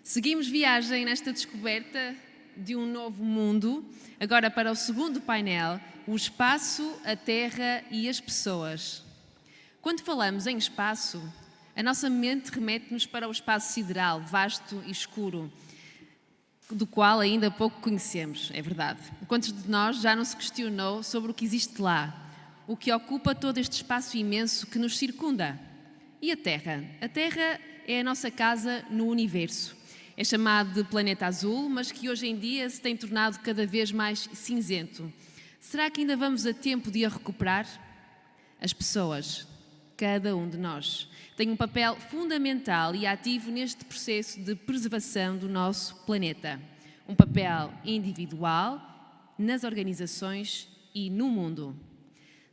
Seguimos viagem nesta descoberta de um novo mundo, agora para o segundo painel, o espaço, a terra e as pessoas. Quando falamos em espaço, a nossa mente remete-nos para o espaço sideral, vasto e escuro, do qual ainda pouco conhecemos, é verdade. Quantos de nós já não se questionou sobre o que existe lá, o que ocupa todo este espaço imenso que nos circunda? E a Terra? A Terra é a nossa casa no universo. É chamado de planeta azul, mas que hoje em dia se tem tornado cada vez mais cinzento. Será que ainda vamos a tempo de a recuperar? As pessoas, cada um de nós, tem um papel fundamental e ativo neste processo de preservação do nosso planeta. Um papel individual, nas organizações e no mundo.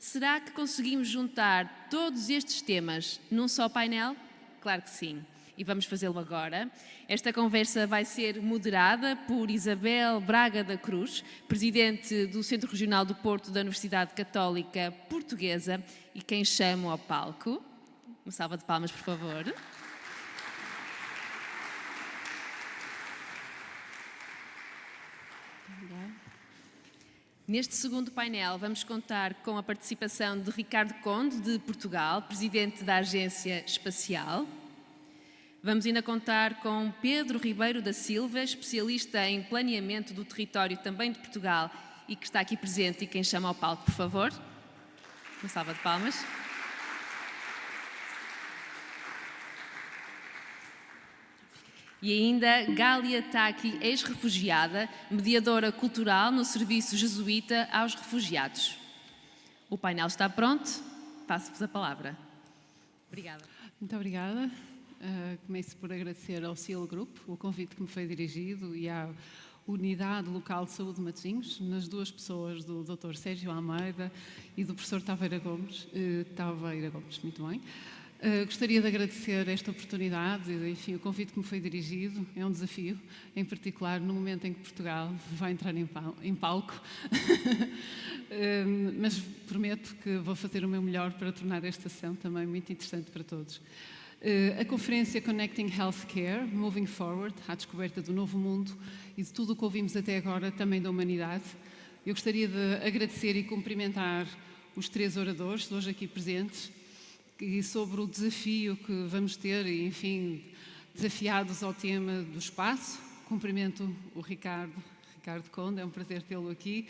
Será que conseguimos juntar todos estes temas num só painel? Claro que sim. E vamos fazê-lo agora. Esta conversa vai ser moderada por Isabel Braga da Cruz, presidente do Centro Regional do Porto da Universidade Católica Portuguesa, e quem chamo ao palco. Uma salva de palmas, por favor. Neste segundo painel vamos contar com a participação de Ricardo Conde, de Portugal, presidente da Agência Espacial. Vamos ainda contar com Pedro Ribeiro da Silva, especialista em planeamento do território também de Portugal e que está aqui presente e quem chama ao palco, por favor. Uma salva de palmas. E ainda Gália Taki, ex-refugiada, mediadora cultural no Serviço Jesuíta aos Refugiados. O painel está pronto, passo-vos a palavra. Obrigada. Muito obrigada. Começo por agradecer ao Cielo Group o convite que me foi dirigido e à Unidade Local de Saúde de Matosinhos, nas duas pessoas do Dr. Sérgio Almeida e do professor Taveira Gomes, muito bem. Gostaria de agradecer esta oportunidade, enfim, o convite que me foi dirigido. É um desafio, em particular no momento em que Portugal vai entrar em palco, mas prometo que vou fazer o meu melhor para tornar esta sessão também muito interessante para todos. A conferência Connecting Healthcare, Moving Forward, à descoberta do novo mundo e de tudo o que ouvimos até agora, também da humanidade. Eu gostaria de agradecer e cumprimentar os três oradores, hoje aqui presentes, e sobre o desafio que vamos ter, e, enfim, desafiados ao tema do espaço. Cumprimento o Ricardo Conde, é um prazer tê-lo aqui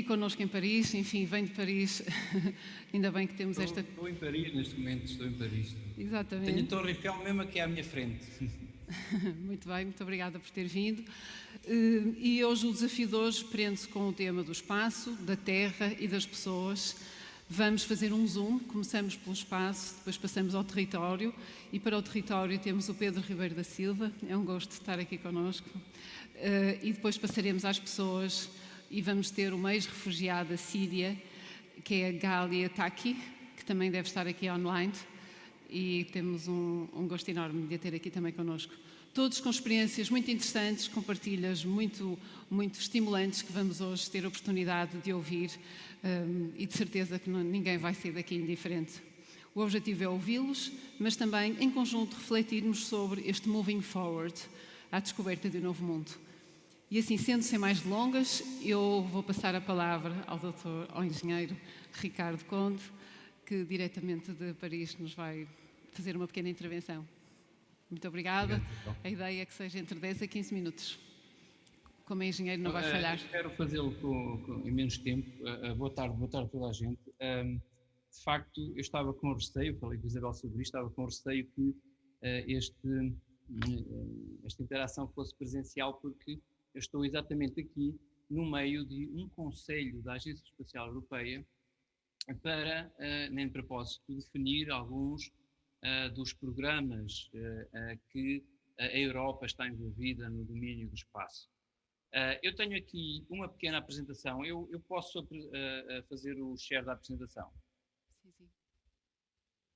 connosco em Paris, enfim, vem de Paris, ainda bem que temos Estou em Paris neste momento, estou em Paris. Exatamente. Tenho a Torre Eiffel mesmo aqui à minha frente. Muito bem, muito obrigada por ter vindo. E hoje o desafio de hoje prende-se com o tema do espaço, da terra e das pessoas. Vamos fazer um zoom, começamos pelo espaço, depois passamos ao território e para o território temos o Pedro Ribeiro da Silva, é um gosto estar aqui connosco, e depois passaremos às pessoas e vamos ter uma ex-refugiada da Síria, que é a Gália Taki, que também deve estar aqui online, e temos um gosto enorme de a ter aqui também connosco. Todos com experiências muito interessantes, com partilhas muito estimulantes que vamos hoje ter a oportunidade de ouvir e de certeza que ninguém vai sair daqui indiferente. O objetivo é ouvi-los, mas também, em conjunto, refletirmos sobre este moving forward, à descoberta de um novo mundo. E assim, sendo sem mais delongas, eu vou passar a palavra ao engenheiro Ricardo Conde, que diretamente de Paris nos vai fazer uma pequena intervenção. Muito obrigada. A ideia é que seja entre 10 a 15 minutos. Como é engenheiro, não vai falhar. Espero fazê-lo em menos tempo. Boa tarde a toda a gente. De facto, eu estava com receio, falei com a Isabel sobre isto, estava com receio que esta interação fosse presencial, porque eu estou exatamente aqui no meio de um conselho da Agência Espacial Europeia para, nem de propósito, definir alguns dos programas que a Europa está envolvida no domínio do espaço. Eu tenho aqui uma pequena apresentação. Eu posso fazer o share da apresentação?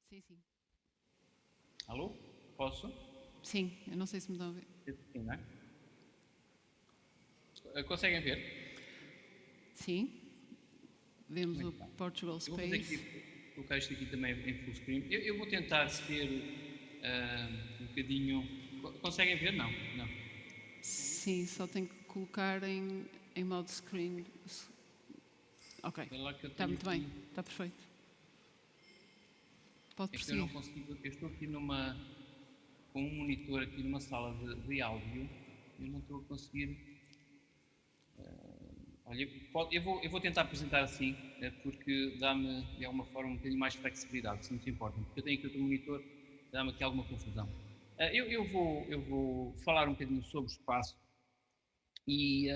Sim. Alô? Posso? Sim, eu não sei se me dão a ver. Sim, não é? Conseguem ver? Sim. Vemos o Portugal Space. Vou colocar isto aqui também em full screen. Eu vou tentar ser um bocadinho... Conseguem ver? Não. Sim, só tenho que colocar em modo screen. Ok, É lá que eu está tenho muito bem, aqui. está perfeito. Pode É que eu não prosseguir. consigo, eu estou aqui com um monitor aqui numa sala de áudio, eu não estou a conseguir. Olha, eu vou tentar apresentar assim, porque dá-me de alguma forma um bocadinho mais flexibilidade, se não se importa, porque eu tenho aqui outro monitor, dá-me aqui alguma confusão. Eu vou falar um bocadinho sobre o espaço e,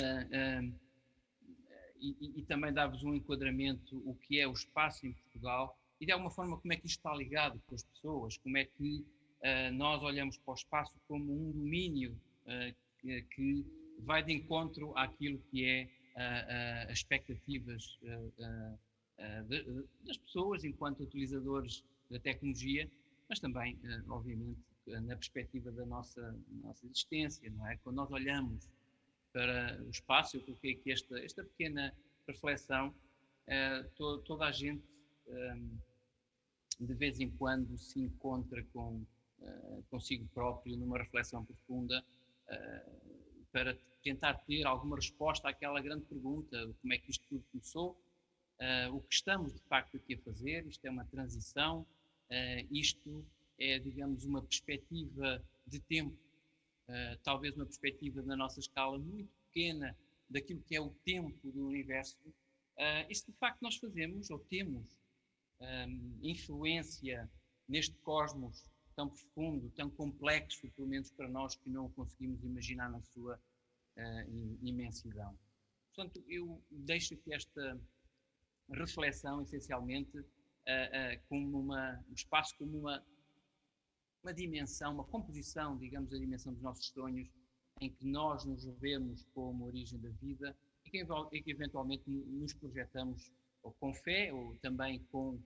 e também dar-vos um enquadramento o que é o espaço em Portugal e de alguma forma como é que isto está ligado com as pessoas, como é que nós olhamos para o espaço como um domínio que vai de encontro àquilo que é as expectativas das pessoas enquanto utilizadores da tecnologia, mas também, obviamente, na perspectiva da nossa existência, não é? Quando nós olhamos para o espaço, eu coloquei aqui esta pequena reflexão, toda a gente de vez em quando se encontra consigo próprio numa reflexão profunda para tentar ter alguma resposta àquela grande pergunta, como é que isto tudo começou, o que estamos de facto aqui a fazer, isto é uma transição, isto é, digamos, uma perspectiva de tempo, talvez uma perspectiva na nossa escala muito pequena daquilo que é o tempo do universo, isto de facto nós fazemos ou temos influência neste cosmos tão profundo, tão complexo, pelo menos para nós que não o conseguimos imaginar na sua imensidão. Portanto, eu deixo aqui esta reflexão, essencialmente, como um espaço como uma dimensão, uma composição, digamos, da dimensão dos nossos sonhos, em que nós nos vemos como a origem da vida e que eventualmente nos projetamos ou com fé ou também com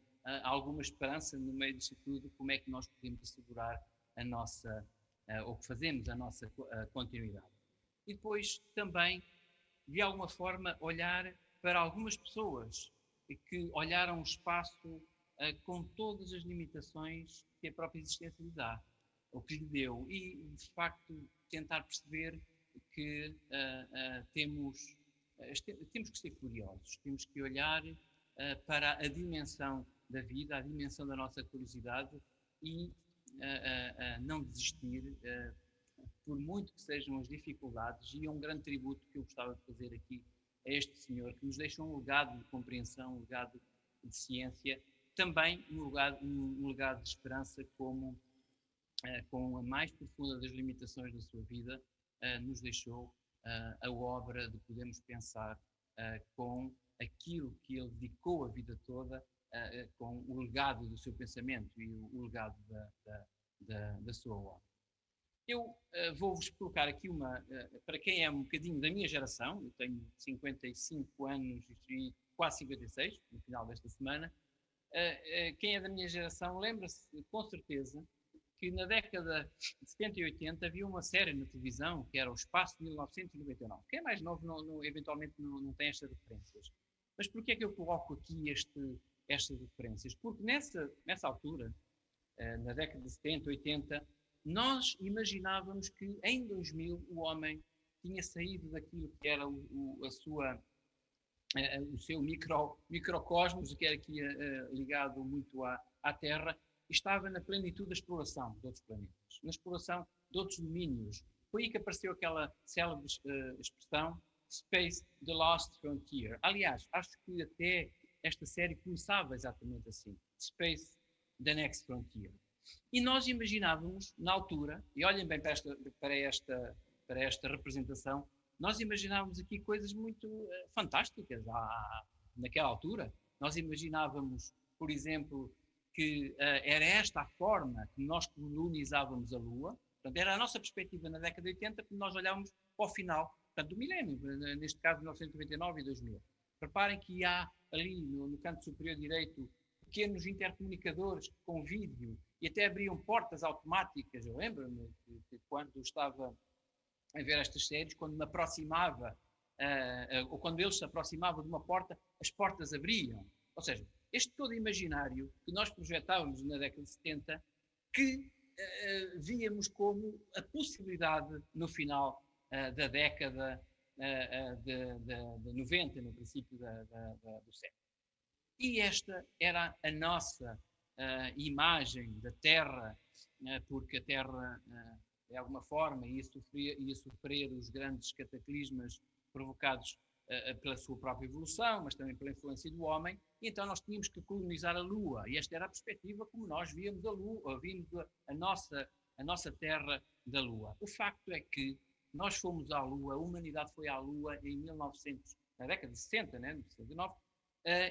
alguma esperança no meio disso tudo, como é que nós podemos assegurar a nossa, ou que fazemos a nossa continuidade. E depois também, de alguma forma, olhar para algumas pessoas que olharam o espaço com todas as limitações que a própria existência lhe dá, ou que lhe deu, e de facto tentar perceber que temos que ser curiosos, temos que olhar para a dimensão da vida, a dimensão da nossa curiosidade e não desistir, por muito que sejam as dificuldades, e é um grande tributo que eu gostava de fazer aqui a este senhor, que nos deixa um legado de compreensão, um legado de ciência, também um legado de esperança, como com a mais profunda das limitações da sua vida, nos deixou a obra de podermos pensar com aquilo que ele dedicou a vida toda, com o legado do seu pensamento e o legado da sua obra. Eu vou-vos colocar aqui para quem é um bocadinho da minha geração, eu tenho 55 anos e quase 56, no final desta semana, quem é da minha geração lembra-se com certeza que na década de 70 e 80 havia uma série na televisão que era o Espaço de 1999. Quem é mais novo eventualmente não tem estas referências. Mas porquê é que eu coloco aqui estas referências? Porque nessa altura, na década de 70, 80, nós imaginávamos que em 2000 o homem tinha saído daquilo que era o seu microcosmos, que era aqui ligado muito à Terra, e estava na plenitude da exploração de outros planetas, na exploração de outros domínios. Foi aí que apareceu aquela célebre expressão Space, the Last Frontier. Aliás, acho que até esta série começava exatamente assim, Space, the Next Frontier. E nós imaginávamos, na altura, e olhem bem para esta representação, nós imaginávamos aqui coisas muito fantásticas naquela altura. Nós imaginávamos, por exemplo, que era esta a forma que nós colonizávamos a Lua. Portanto, era a nossa perspectiva na década de 80, que nós olhávamos para o final, portanto, do milénio, neste caso 1999 e 2000. Reparem que há ali no canto superior direito pequenos intercomunicadores com vídeo e até abriam portas automáticas. Eu lembro-me que quando estava a ver estas séries, quando me aproximava, ou quando eles se aproximavam de uma porta, as portas abriam. Ou seja, este todo imaginário que nós projetávamos na década de 70, que víamos como a possibilidade, no final, da década de 90, no princípio do século. E esta era a nossa imagem da Terra, porque a Terra, de alguma forma, ia sofrer os grandes cataclismas provocados pela sua própria evolução, mas também pela influência do homem, e então nós tínhamos que colonizar a Lua, e esta era a perspectiva como nós víamos a Lua, víamos a nossa Terra da Lua. O facto é que nós fomos à Lua, a humanidade foi à Lua em 1900, na década de 60, né, 69,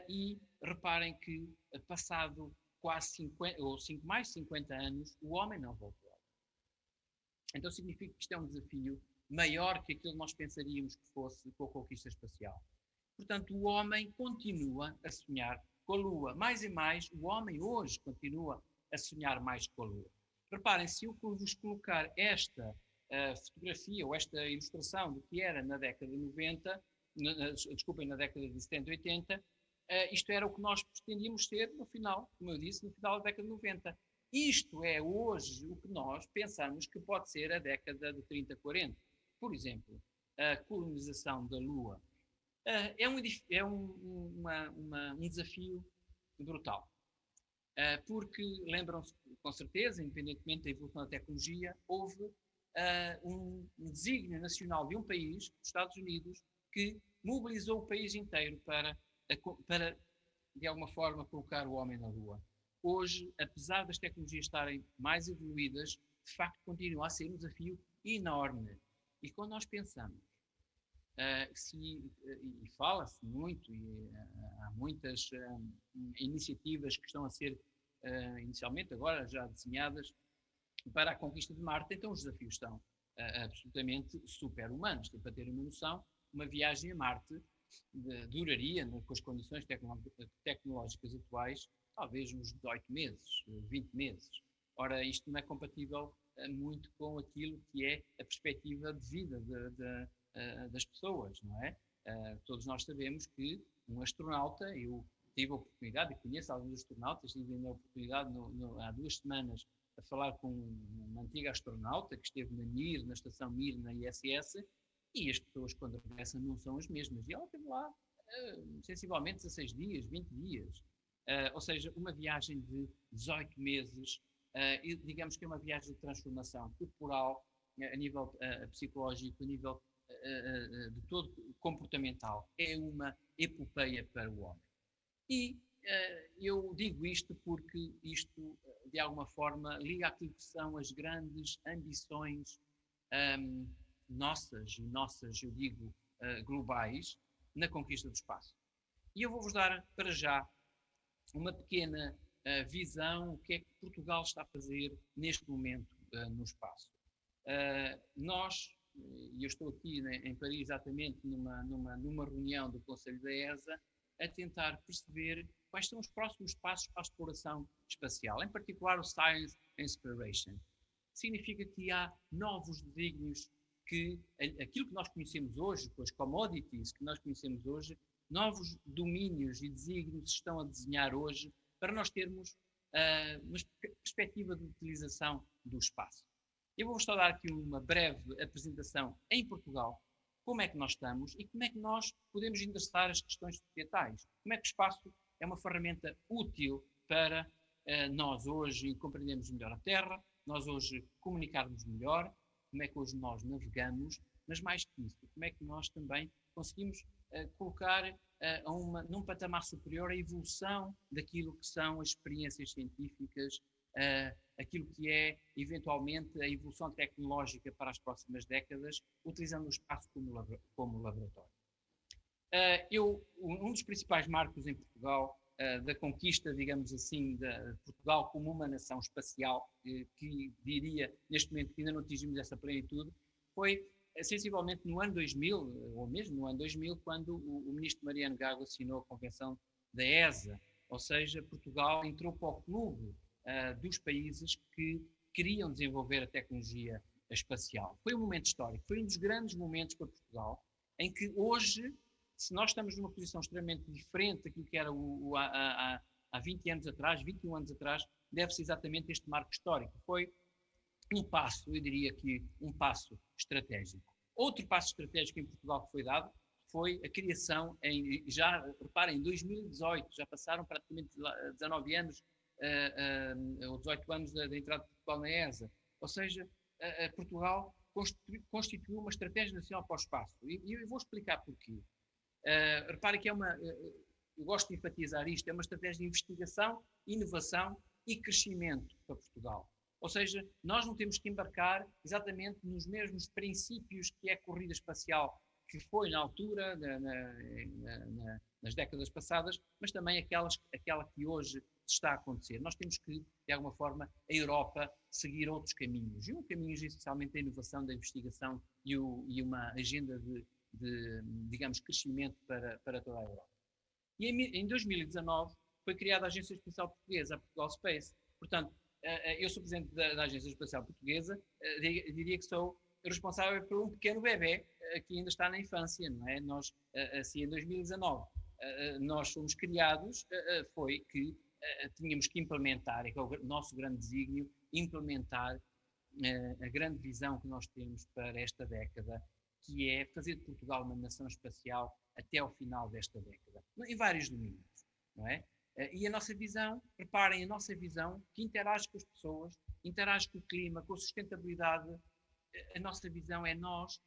e reparem que passado quase 50, ou mais de 50 anos, o homem não voltou. Então significa que isto é um desafio maior que aquilo que nós pensaríamos que fosse com a conquista espacial. Portanto, o homem continua a sonhar com a Lua. Mais e mais, o homem hoje continua a sonhar mais com a Lua. Reparem, se eu vos colocar esta fotografia ou esta ilustração do que era na década de 90, na década de 70 e 80, isto era o que nós pretendíamos ser no final, como eu disse, no final da década de 90. Isto é hoje o que nós pensamos que pode ser a década de 30, 40. Por exemplo, a colonização da Lua. É um desafio brutal. Porque, lembram-se, com certeza, independentemente da evolução da tecnologia, houve um desígnio nacional de um país, os Estados Unidos, que mobilizou o país inteiro para, de alguma forma, colocar o homem na Lua. Hoje, apesar das tecnologias estarem mais evoluídas, de facto continua a ser um desafio enorme. E quando nós pensamos, e fala-se muito, e há muitas iniciativas que estão a ser, inicialmente agora já desenhadas, para a conquista de Marte, então os desafios estão absolutamente super-humanos. Para ter uma noção, uma viagem a Marte duraria, com as condições tecnológicas atuais, talvez uns 18 meses, 20 meses. Ora, isto não é compatível muito com aquilo que é a perspectiva de vida das pessoas, não é? Todos nós sabemos que um astronauta, eu tive a oportunidade, e conheço alguns astronautas, tive a oportunidade há 2 semanas a falar com uma antiga astronauta que esteve na estação Mir, na ISS, e as pessoas quando regressam não são as mesmas. E ela esteve lá sensivelmente 16 dias, 20 dias. Ou seja, uma viagem de 18 meses, e digamos que é uma viagem de transformação corporal, a nível psicológico, a nível de todo comportamental. É uma epopeia para o homem. E eu digo isto porque isto, de alguma forma, liga àquilo que são as grandes ambições nossas, eu digo, globais, na conquista do espaço. E eu vou-vos dar, para já, uma pequena visão do que é que Portugal está a fazer neste momento no espaço. Nós, e eu estou aqui em Paris exatamente numa reunião do Conselho da ESA, a tentar perceber quais são os próximos passos para a exploração espacial, em particular o Science and Exploration. Significa que há novos desígnios que aquilo que nós conhecemos hoje, com as commodities que nós conhecemos hoje, novos domínios e desígnios se estão a desenhar hoje para nós termos uma perspectiva de utilização do espaço. Eu vou-vos só dar aqui uma breve apresentação em Portugal, como é que nós estamos e como é que nós podemos endereçar as questões societais. Como é que o espaço é uma ferramenta útil para nós hoje compreendermos melhor a Terra, nós hoje comunicarmos melhor, como é que hoje nós navegamos, mas mais que isso, como é que nós também conseguimos colocar num patamar superior a evolução daquilo que são as experiências científicas, aquilo que é, eventualmente, a evolução tecnológica para as próximas décadas, utilizando o espaço como laboratório. Um dos principais marcos em Portugal, da conquista, digamos assim, de Portugal como uma nação espacial, que diria, neste momento, que ainda não atingimos essa plenitude, foi sensivelmente no ano 2000, ou mesmo no ano 2000, quando o ministro Mariano Gago assinou a convenção da ESA, ou seja, Portugal entrou para o clube dos países que queriam desenvolver a tecnologia espacial. Foi um momento histórico, foi um dos grandes momentos para Portugal, em que hoje, se nós estamos numa posição extremamente diferente daquilo que era há 20 anos atrás, 21 anos atrás, deve-se exatamente a este marco histórico. Foi um passo, eu diria que um passo estratégico. Outro passo estratégico em Portugal que foi dado foi a criação, já reparem, em 2018, já passaram praticamente 19 anos, ou 18 anos da entrada de Portugal na ESA. Ou seja, Portugal constituiu uma estratégia nacional para o espaço. E eu vou explicar porquê. Reparem que eu gosto de enfatizar isto, é uma estratégia de investigação, inovação e crescimento para Portugal. Ou seja, nós não temos que embarcar exatamente nos mesmos princípios que é a corrida espacial que foi na altura, nas décadas passadas, mas também aquela que hoje está a acontecer. Nós temos que, de alguma forma, a Europa seguir outros caminhos. E um caminho essencialmente da inovação, da investigação e uma agenda de digamos, crescimento para toda a Europa. E em 2019 foi criada a Agência Espacial Portuguesa, a Portugal Space. Portanto, eu sou presidente da Agência Espacial Portuguesa, diria que sou responsável por um pequeno bebê que ainda está na infância, não é? Nós, assim, em 2019, nós fomos criados, foi que tínhamos que implementar, é que é o nosso grande desígnio, implementar a grande visão que nós temos para esta década, que é fazer de Portugal uma nação espacial até ao final desta década, em vários domínios, não é? E a nossa visão, reparem, a nossa visão que interage com as pessoas, interage com o clima, com a sustentabilidade. A nossa visão é nós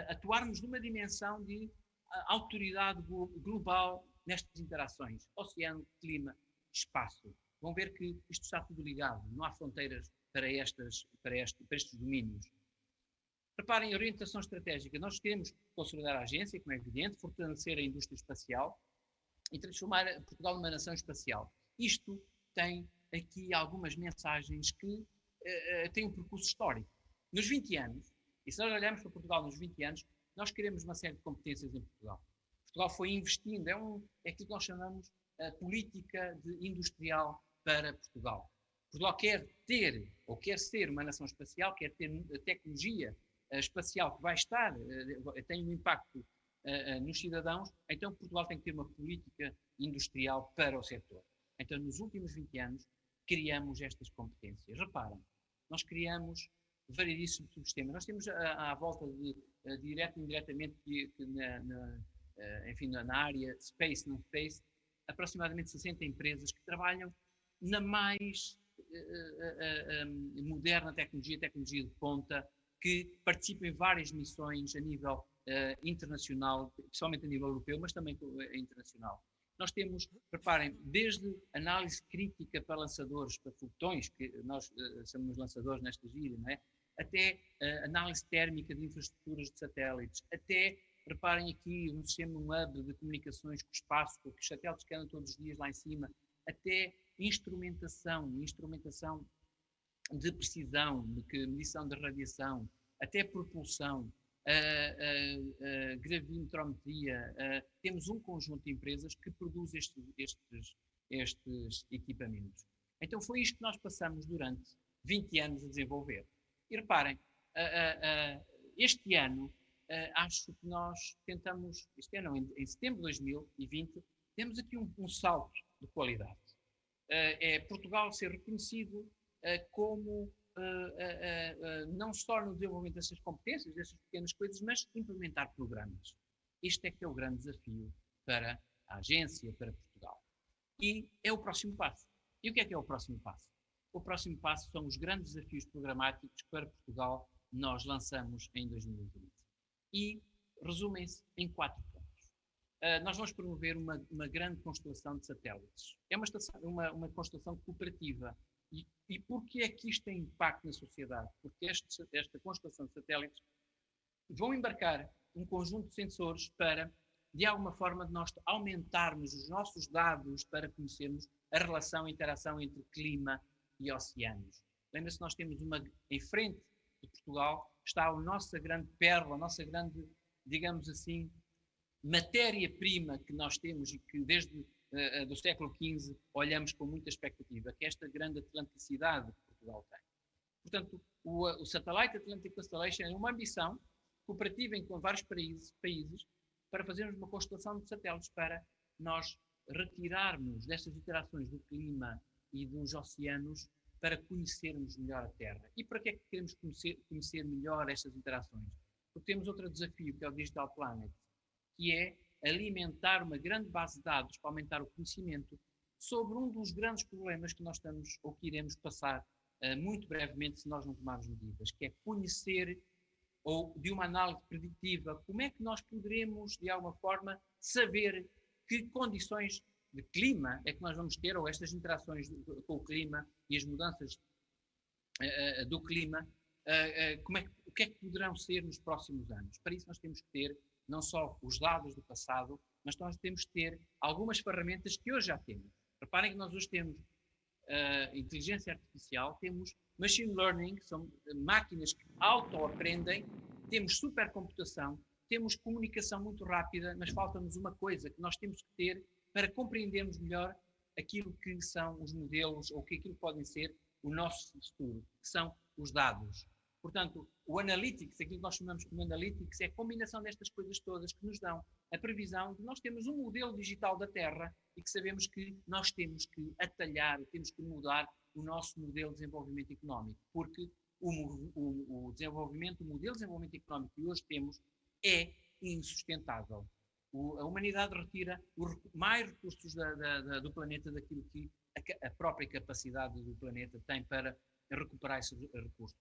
atuarmos numa dimensão de autoridade global nestas interações. Oceano, clima, espaço. Vão ver que isto está tudo ligado, não há fronteiras para estes domínios. Reparem, orientação estratégica. Nós queremos consolidar a agência, como é evidente, fortalecer a indústria espacial e transformar Portugal numa nação espacial. Isto tem aqui algumas mensagens que têm um percurso histórico. Nos 20 anos, e se nós olharmos para Portugal nos 20 anos, nós queremos uma série de competências em Portugal. Portugal foi investindo, é aquilo que nós chamamos a política industrial para Portugal. Portugal quer ter, ou quer ser uma nação espacial, quer ter a tecnologia espacial que vai estar, tem um impacto nos cidadãos, então Portugal tem que ter uma política industrial para o setor. Então, nos últimos 20 anos, criamos estas competências. Reparem, nós criamos variedíssimos subsistemas. Nós temos à volta de, direto e indiretamente, enfim, na área Space, não Space, aproximadamente 60 empresas que trabalham na mais moderna tecnologia de ponta, que participam em várias missões a nível internacional, principalmente a nível europeu, mas também internacional. Nós temos, reparem, desde análise crítica para lançadores, para foguetões, que nós chamamos lançadores nesta gíria, não é? Até análise térmica de infraestruturas de satélites, até, reparem aqui, um sistema, um hub de comunicações com o espaço, porque os satélites que andam todos os dias lá em cima, até instrumentação de precisão, de medição de radiação, até propulsão, gravimetrometria. Temos um conjunto de empresas que produz estes equipamentos. Então foi isto que nós passamos durante 20 anos a desenvolver. E reparem, este ano, acho que nós tentamos, este ano, em setembro de 2020, temos aqui um salto de qualidade. É Portugal ser reconhecido como não só no desenvolvimento dessas competências, dessas pequenas coisas, mas implementar programas. Este é que é o grande desafio para a agência, para Portugal. E é o próximo passo. E o que é o próximo passo? O próximo passo são os grandes desafios programáticos que para Portugal nós lançamos em 2020. E resumem-se em 4 pontos. Nós vamos promover uma grande constelação de satélites. É uma constelação cooperativa. E porquê é que isto tem impacto na sociedade? Porque esta constelação de satélites vão embarcar um conjunto de sensores para, de alguma forma, nós aumentarmos os nossos dados para conhecermos a relação e interação entre clima e oceanos. Lembra-se, nós temos em frente de Portugal, está a nossa grande pérola, a nossa grande, digamos assim, matéria-prima que nós temos e que desde do século XV olhamos com muita expectativa, que é esta grande atlanticidade que Portugal tem. Portanto, o Satellite Atlantic Constellation é uma ambição cooperativa com vários países para fazermos uma constelação de satélites para nós retirarmos destas interações do clima e dos oceanos para conhecermos melhor a Terra. E para que é que queremos conhecer melhor estas interações? porque temos outro desafio, que é o Digital Planet, que é alimentar uma grande base de dados para aumentar o conhecimento sobre um dos grandes problemas que nós estamos ou que iremos passar muito brevemente se nós não tomarmos medidas, que é conhecer ou de uma análise preditiva, como é que nós poderemos, de alguma forma, saber que condições de clima é que nós vamos ter, ou estas interações com o clima e as mudanças do clima, o que é que poderão ser nos próximos anos. Para isso nós temos que ter não só os dados do passado, mas nós temos que ter algumas ferramentas que hoje já temos. Reparem que nós hoje temos inteligência artificial, temos machine learning, que são máquinas que auto-aprendem, temos supercomputação, temos comunicação muito rápida, mas falta-nos uma coisa que nós temos que ter para compreendermos melhor aquilo que são os modelos ou que aquilo podem ser o nosso futuro, que são os dados. Portanto, o Analytics, aquilo que nós chamamos como Analytics, é a combinação destas coisas todas que nos dão a previsão de nós termos um modelo digital da Terra e que sabemos que nós temos que atalhar, temos que mudar o nosso modelo de desenvolvimento económico, porque o modelo de desenvolvimento económico que hoje temos é insustentável. A humanidade retira mais recursos do planeta daquilo que a própria capacidade do planeta tem para recuperar esses recursos.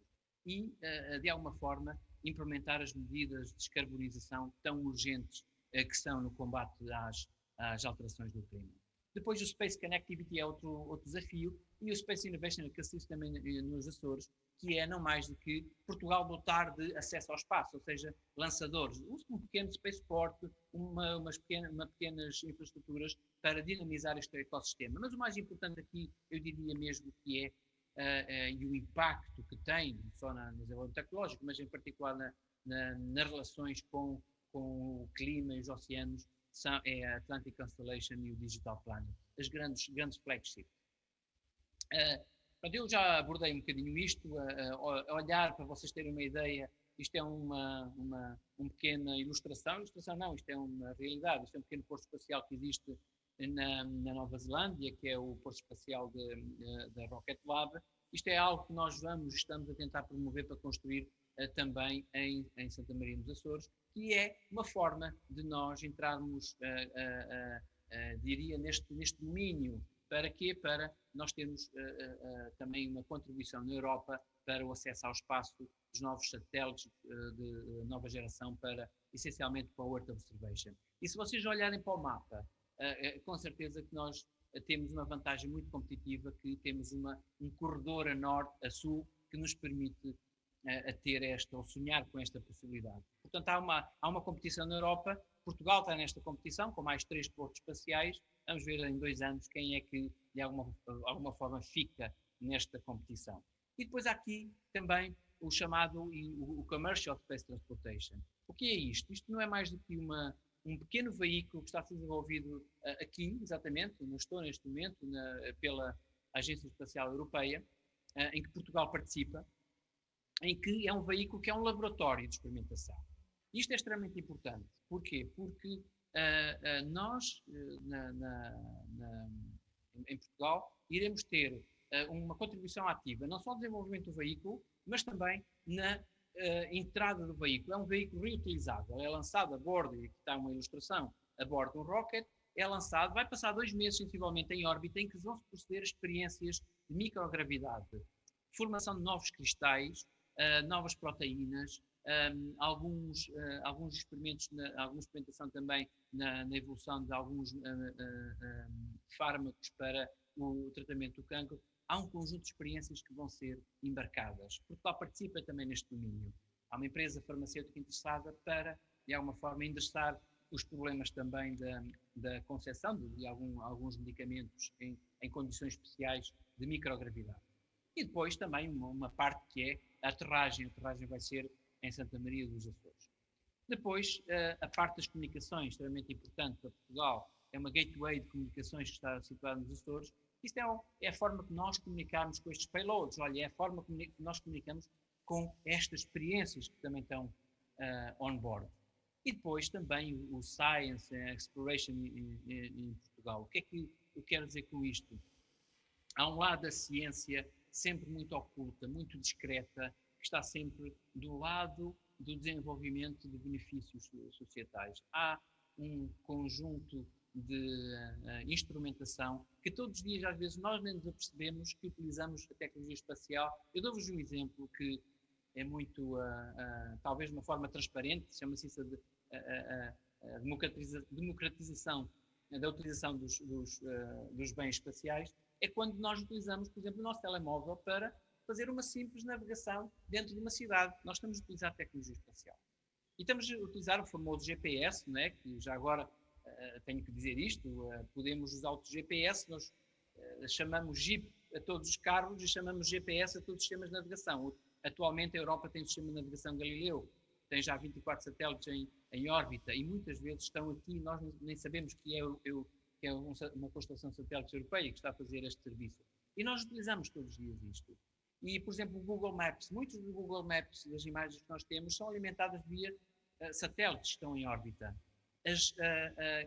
E, de alguma forma, implementar as medidas de descarbonização tão urgentes que são no combate às alterações do clima. Depois o Space Connectivity é outro desafio, e o Space Innovation, que assiste também nos Açores, que é não mais do que Portugal dotar de acesso ao espaço, ou seja, lançadores, um pequeno spaceport, umas pequenas infraestruturas para dinamizar este ecossistema. Mas o mais importante aqui, eu diria mesmo que é e o impacto que tem, não só no desenvolvimento tecnológico, mas em particular nas relações com o clima e os oceanos, é a Atlantic Constellation e o Digital Planet, as grandes flagships. Eu já abordei um bocadinho isto, a olhar para vocês terem uma ideia, isto é uma pequena ilustração não, isto é uma realidade, isto é um pequeno posto espacial que existe na Nova Zelândia, que é o posto espacial da Rocket Lab. Isto é algo que nós estamos a tentar promover para construir também em Santa Maria dos Açores, que é uma forma de nós entrarmos, diria, neste domínio. Para quê? Para nós termos também uma contribuição na Europa para o acesso ao espaço dos novos satélites de nova geração, essencialmente para o Earth Observation. E se vocês olharem para o mapa, com certeza que nós temos uma vantagem muito competitiva, que temos um corredor a norte, a sul, que nos permite a ter ou sonhar com esta possibilidade. Portanto, há uma competição na Europa, Portugal está nesta competição, com mais 3 postos espaciais. Vamos ver em 2 anos quem é que, de alguma forma, fica nesta competição. E depois há aqui também o chamado o Commercial Space Transportation. O que é isto? Isto não é mais do que um pequeno veículo que está a ser desenvolvido aqui, exatamente, onde estou neste momento, pela Agência Espacial Europeia, em que Portugal participa, em que é um veículo que é um laboratório de experimentação. Isto é extremamente importante. Porquê? Porque nós, em Portugal, iremos ter uma contribuição ativa, não só no desenvolvimento do veículo, mas também na entrada do veículo. É um veículo reutilizável, é lançado a bordo, e aqui está uma ilustração, a bordo de um rocket, é lançado, vai passar 2 meses sensivelmente em órbita, em que vão se proceder experiências de microgravidade, formação de novos cristais, novas proteínas, alguns experimentos, alguma experimentação também na evolução de alguns fármacos para o tratamento do cancro. Há um conjunto de experiências que vão ser embarcadas. Portugal participa também neste domínio. Há uma empresa farmacêutica interessada para, de alguma forma, endereçar os problemas também da concepção de alguns medicamentos em condições especiais de microgravidade. E depois também uma parte que é a aterragem. A aterragem vai ser em Santa Maria dos Açores. Depois, a parte das comunicações, extremamente importante para Portugal, é uma gateway de comunicações que está situada nos Açores. Isto é a forma que nós comunicamos com estes payloads, é a forma que nós comunicamos com estas experiências que também estão on board. E depois também o Science and Exploration em Portugal. O que é que eu quero dizer com isto? Há um lado da ciência sempre muito oculta, muito discreta, que está sempre do lado do desenvolvimento de benefícios societais. Há um conjunto de instrumentação que todos os dias, às vezes, nós nem nos apercebemos que utilizamos a tecnologia espacial. Eu dou-vos um exemplo que é muito, talvez de uma forma transparente, chama-se isso de democratização da utilização dos bens espaciais, é quando nós utilizamos, por exemplo, o nosso telemóvel para fazer uma simples navegação dentro de uma cidade. Nós estamos a utilizar tecnologia espacial. E estamos a utilizar o famoso GPS, né, que já agora tenho que dizer isto, podemos usar o GPS, nós chamamos Jeep a todos os carros e chamamos GPS a todos os sistemas de navegação. Atualmente a Europa tem o sistema de navegação Galileu, tem já 24 satélites em órbita e muitas vezes estão aqui, nós nem sabemos que é uma constelação de satélites europeia que está a fazer este serviço. E nós utilizamos todos os dias isto. E, por exemplo, o Google Maps, muitos do Google Maps, das imagens que nós temos, são alimentadas via satélites que estão em órbita.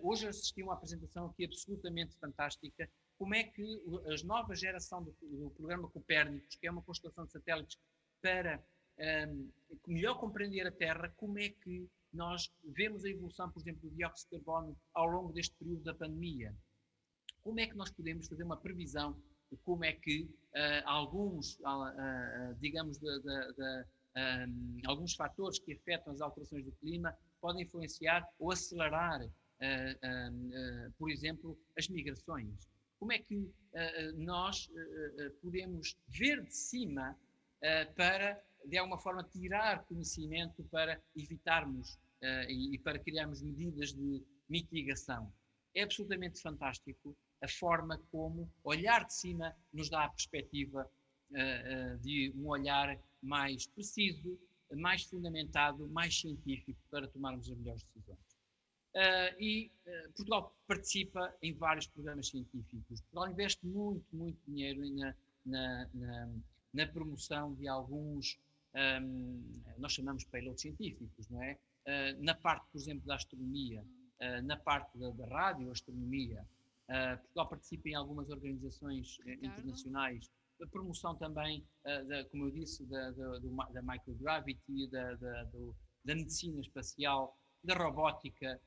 Hoje assisti a uma apresentação aqui absolutamente fantástica, como é que a nova geração do programa Copérnicos, que é uma constelação de satélites para melhor compreender a Terra, como é que nós vemos a evolução, por exemplo, do dióxido de carbono ao longo deste período da pandemia. Como é que nós podemos fazer uma previsão de como é que alguns, digamos, alguns fatores que afetam as alterações do clima podem influenciar ou acelerar, por exemplo, as migrações. Como é que nós podemos ver de cima para, de alguma forma, tirar conhecimento para evitarmos e para criarmos medidas de mitigação? É absolutamente fantástico a forma como olhar de cima nos dá a perspectiva de um olhar mais preciso, mais fundamentado, mais científico para tomarmos as melhores decisões. Portugal participa em vários programas científicos. Portugal investe muito dinheiro na promoção de alguns, nós chamamos payloads científicos, não é? Na parte, por exemplo, da astronomia, na parte da radioastronomia. Portugal participa em algumas organizações internacionais, a promoção também, como eu disse, da microgravity, da medicina espacial, da robótica,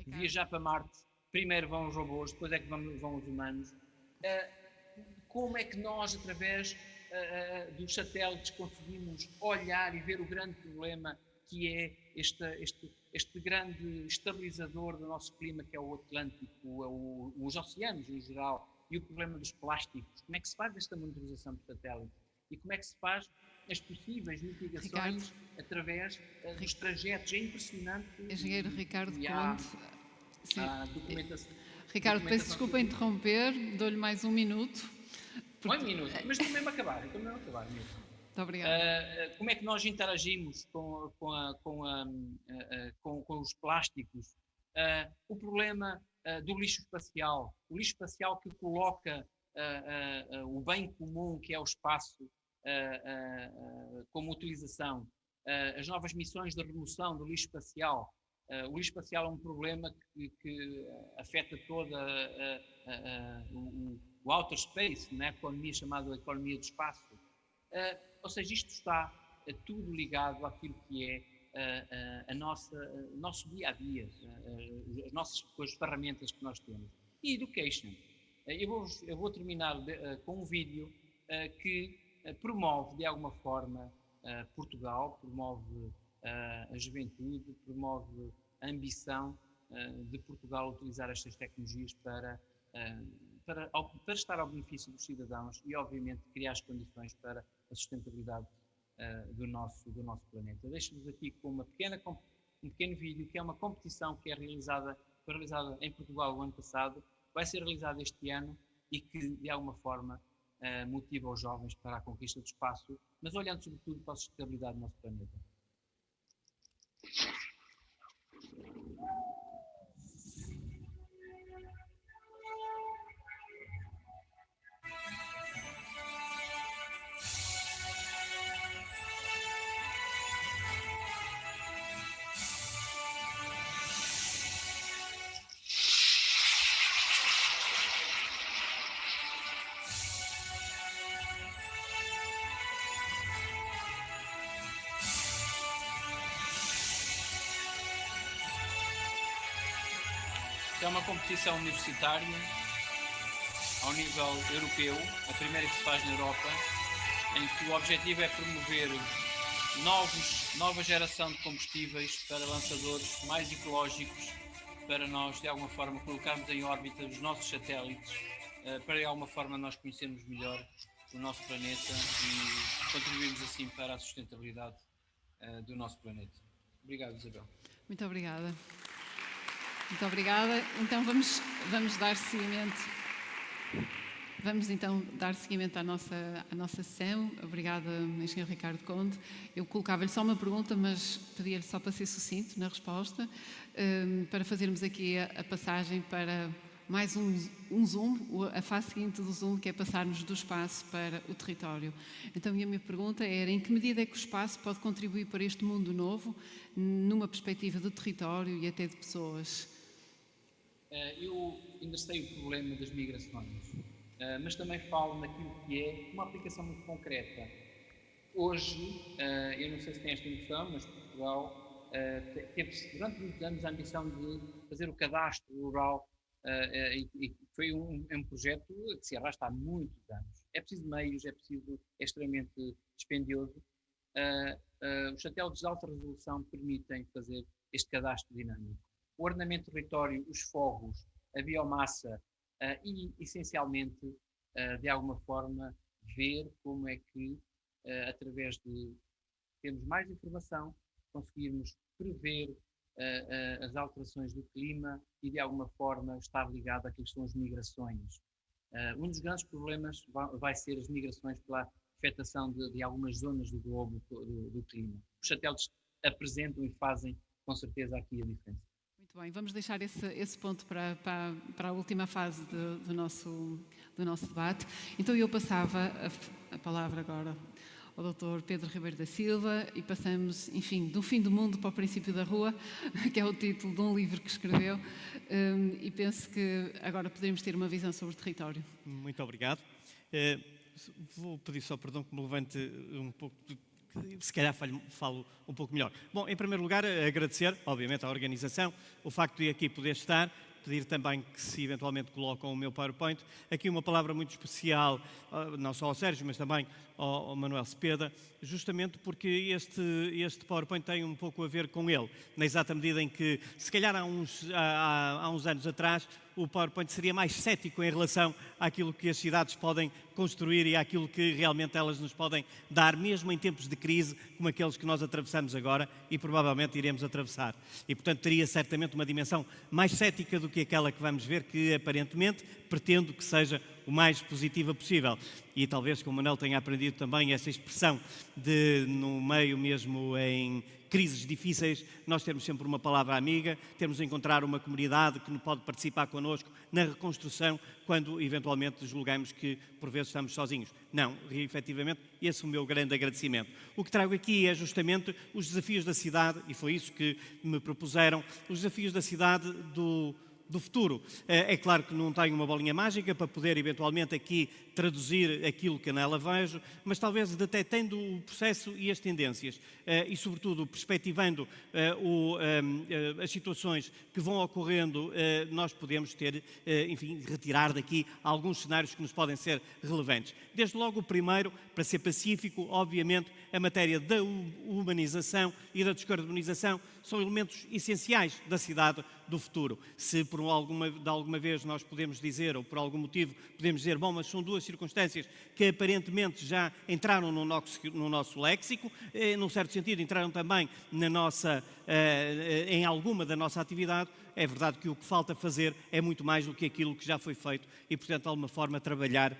viajar para Marte. Primeiro vão os robôs, depois é que vão os humanos. Como é que nós, através dos satélites, conseguimos olhar e ver o grande problema que é este grande estabilizador do nosso clima, que é o Atlântico, os oceanos em geral, e o problema dos plásticos? Como é que se faz esta monitorização de satélites? E como é que se faz as possíveis mitigações através dos trajetos? É impressionante. Engenheiro Ricardo Conde. Documentação. Ricardo, peço desculpa interromper, dou-lhe mais um minuto. Um minuto, mas estou mesmo a acabar mesmo. Muito obrigada. Como é que nós interagimos com os plásticos? O problema do lixo espacial. O lixo espacial que coloca o bem comum, que é o espaço, como utilização. As novas missões de remoção do lixo espacial. O lixo espacial é um problema que afeta toda o outer space, né? A economia chamada economia do espaço. Ou seja, isto está tudo ligado àquilo que é o nosso dia-a-dia, as ferramentas que nós temos. E education. Eu vou terminar com um vídeo que promove, de alguma forma, Portugal, promove a juventude, promove a ambição de Portugal utilizar estas tecnologias para estar ao benefício dos cidadãos e, obviamente, criar as condições para a sustentabilidade do nosso planeta. Deixo-vos aqui com um pequeno vídeo, que é uma competição que foi realizada em Portugal o ano passado, vai ser realizada este ano e que, de alguma forma, motiva os jovens para a conquista do espaço, mas olhando sobretudo para a sustentabilidade do nosso planeta. É uma competição universitária ao nível europeu, a primeira que se faz na Europa, em que o objetivo é promover nova geração de combustíveis para lançadores mais ecológicos, para nós, de alguma forma, colocarmos em órbita os nossos satélites, para de alguma forma nós conhecermos melhor o nosso planeta e contribuirmos assim para a sustentabilidade do nosso planeta. Obrigado, Isabel. Muito obrigada. Muito obrigada. Então vamos dar seguimento. Vamos então dar seguimento à nossa sessão. Obrigada, Engenheiro Ricardo Conde. Eu colocava-lhe só uma pergunta, mas pedia-lhe só para ser sucinto na resposta, para fazermos aqui a passagem para mais um zoom, a fase seguinte do zoom, que é passarmos do espaço para o território. Então, a minha pergunta era: em que medida é que o espaço pode contribuir para este mundo novo, numa perspectiva do território e até de pessoas? Eu enderecei o problema das migrações, mas também falo naquilo que é uma aplicação muito concreta. Hoje, eu não sei se tem esta noção, mas Portugal teve durante muitos anos a ambição de fazer o cadastro rural e foi um projeto que se arrasta há muitos anos. É preciso meios, é extremamente dispendioso. Os satélites de alta resolução permitem fazer este cadastro dinâmico. O ordenamento do território, os fogos, a biomassa e, essencialmente, de alguma forma, ver como é que, através de termos mais informação, conseguirmos prever as alterações do clima e, de alguma forma, estar ligado àquilo que são as migrações. Um dos grandes problemas vai ser as migrações pela afetação de algumas zonas do globo do clima. Os satélites apresentam e fazem, com certeza, aqui a diferença. Muito bem, vamos deixar esse ponto para a última fase do nosso debate. Então eu passava a palavra agora ao Dr. Pedro Ribeiro da Silva e passamos, enfim, do fim do mundo para o princípio da rua, que é o título de um livro que escreveu, e penso que agora podemos ter uma visão sobre o território. Muito obrigado. Vou pedir só perdão que me levante um pouco, se calhar falo um pouco melhor. Bom, em primeiro lugar, agradecer, obviamente, à organização, o facto de aqui poder estar, pedir também que se eventualmente colocam o meu PowerPoint. Aqui uma palavra muito especial, não só ao Sérgio, mas também ao Manuel Cepeda, justamente porque este PowerPoint tem um pouco a ver com ele, na exata medida em que, se calhar há uns anos atrás, o PowerPoint seria mais cético em relação àquilo que as cidades podem construir e àquilo que realmente elas nos podem dar, mesmo em tempos de crise como aqueles que nós atravessamos agora e provavelmente iremos atravessar. E, portanto, teria certamente uma dimensão mais cética do que aquela que vamos ver, que aparentemente pretendo que seja o mais positiva possível. E talvez, como o Manuel tenha aprendido também, essa expressão de, no meio mesmo em crises difíceis, nós temos sempre uma palavra amiga, temos de encontrar uma comunidade que pode participar connosco na reconstrução quando eventualmente julgamos que por vezes estamos sozinhos. Não, efetivamente, esse é o meu grande agradecimento. O que trago aqui é justamente os desafios da cidade, e foi isso que me propuseram, os desafios da cidade do futuro. É claro que não tenho uma bolinha mágica para poder eventualmente aqui traduzir aquilo que nela vejo, mas talvez detectando o processo e as tendências e sobretudo perspectivando as situações que vão ocorrendo, nós podemos ter, enfim, retirar daqui alguns cenários que nos podem ser relevantes. Desde logo o primeiro, para ser pacífico, obviamente a matéria da humanização e da descarbonização são elementos essenciais da cidade do futuro. Se de alguma vez nós podemos dizer, ou por algum motivo podemos dizer, bom, mas são duas circunstâncias que aparentemente já entraram no nosso léxico, num certo sentido entraram também em alguma da nossa atividade, é verdade que o que falta fazer é muito mais do que aquilo que já foi feito e, portanto, de alguma forma trabalhar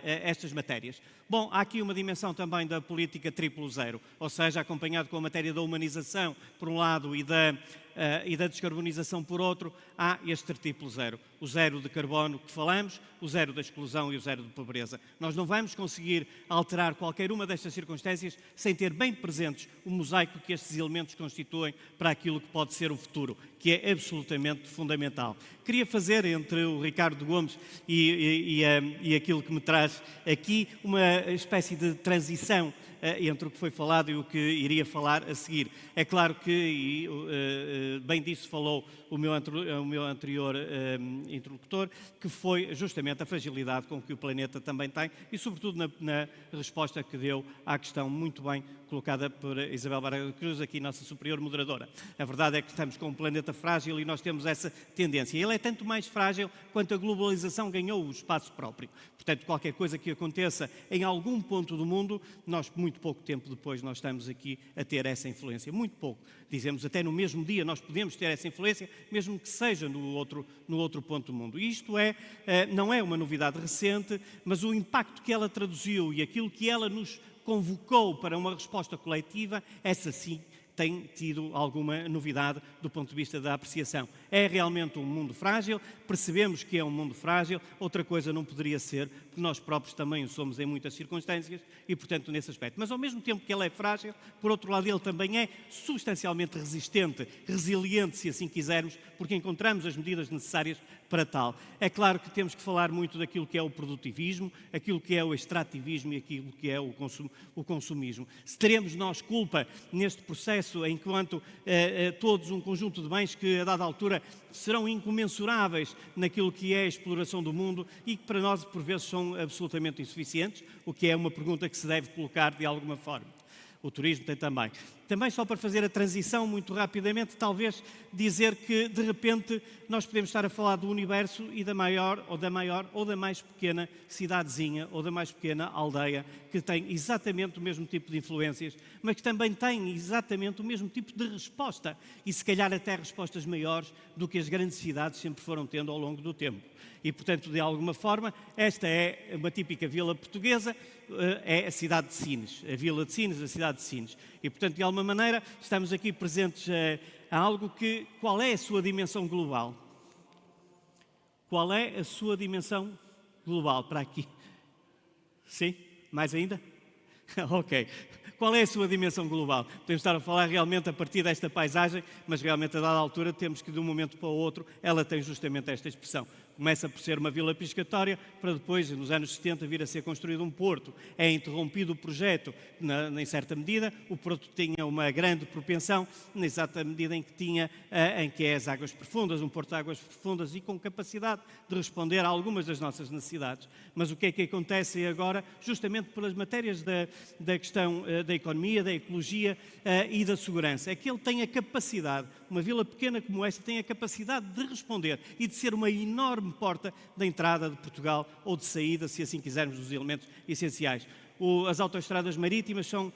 estas matérias. Bom, há aqui uma dimensão também da política 000, ou seja, acompanhado com a matéria da humanização, por um lado, e da descarbonização, por outro, há este 000. O zero de carbono que falamos, o zero da exclusão e o zero de pobreza. Nós não vamos conseguir alterar qualquer uma destas circunstâncias sem ter bem presentes o mosaico que estes elementos constituem para aquilo que pode ser o futuro, que é absolutamente fundamental. Queria fazer, entre o Ricardo Gomes e aquilo que me traz aqui, uma espécie de transição entre o que foi falado e o que iria falar a seguir. É claro que bem disso falou o meu anterior interlocutor, que foi justamente a fragilidade com que o planeta também tem e, sobretudo, na resposta que deu à questão muito bem colocada por Isabel Braga Cruz, aqui nossa superior moderadora. A verdade é que estamos com um planeta frágil e nós temos essa tendência. Ele é tanto mais frágil quanto a globalização ganhou o espaço próprio. Portanto, qualquer coisa que aconteça em algum ponto do mundo, nós, muito pouco tempo depois, nós estamos aqui a ter essa influência. Muito pouco. Dizemos até no mesmo dia nós podemos ter essa influência, mesmo que seja no outro ponto do mundo. E isto não é uma novidade recente, mas o impacto que ela traduziu e aquilo que ela nos convocou para uma resposta coletiva, essa sim tem tido alguma novidade do ponto de vista da apreciação. É realmente um mundo frágil, percebemos que é um mundo frágil, outra coisa não poderia ser, porque nós próprios também o somos em muitas circunstâncias e, portanto, nesse aspecto. Mas, ao mesmo tempo que ele é frágil, por outro lado, ele também é substancialmente resistente, resiliente, se assim quisermos, porque encontramos as medidas necessárias para tal. É claro que temos que falar muito daquilo que é o produtivismo, aquilo que é o extrativismo e aquilo que é o consumismo. Se teremos nós culpa neste processo, enquanto todos um conjunto de bens que, a dada altura, serão incomensuráveis naquilo que é a exploração do mundo e que para nós, por vezes, são absolutamente insuficientes, o que é uma pergunta que se deve colocar de alguma forma. O turismo tem também. Também, só para fazer a transição muito rapidamente, talvez dizer que, de repente, nós podemos estar a falar do universo e da maior ou da mais pequena cidadezinha ou da mais pequena aldeia, que tem exatamente o mesmo tipo de influências, mas que também tem exatamente o mesmo tipo de resposta e, se calhar, até respostas maiores do que as grandes cidades sempre foram tendo ao longo do tempo. E, portanto, de alguma forma, esta é uma típica vila portuguesa, é a cidade de Sines, a vila de Sines, a cidade de Sines. E, portanto, de alguma maneira, estamos aqui presentes a algo que... Qual é a sua dimensão global? Qual é a sua dimensão global para aqui? Sim? Mais ainda? Ok. Qual é a sua dimensão global? Podemos estar a falar realmente a partir desta paisagem, mas realmente a dada altura temos que, de um momento para o outro, ela tem justamente esta expressão. Começa por ser uma vila pescatória, para depois, nos anos 70, vir a ser construído um porto. É interrompido o projeto, em certa medida. O porto tinha uma grande propensão, na exata medida em que é as águas profundas, um porto de águas profundas e com capacidade de responder a algumas das nossas necessidades. Mas o que é que acontece agora? Justamente pelas matérias da questão da economia, da ecologia e da segurança. É que ele tem a capacidade, uma vila pequena como esta, tem a capacidade de responder e de ser uma enorme porta de entrada de Portugal ou de saída, se assim quisermos, dos elementos essenciais. As autoestradas marítimas são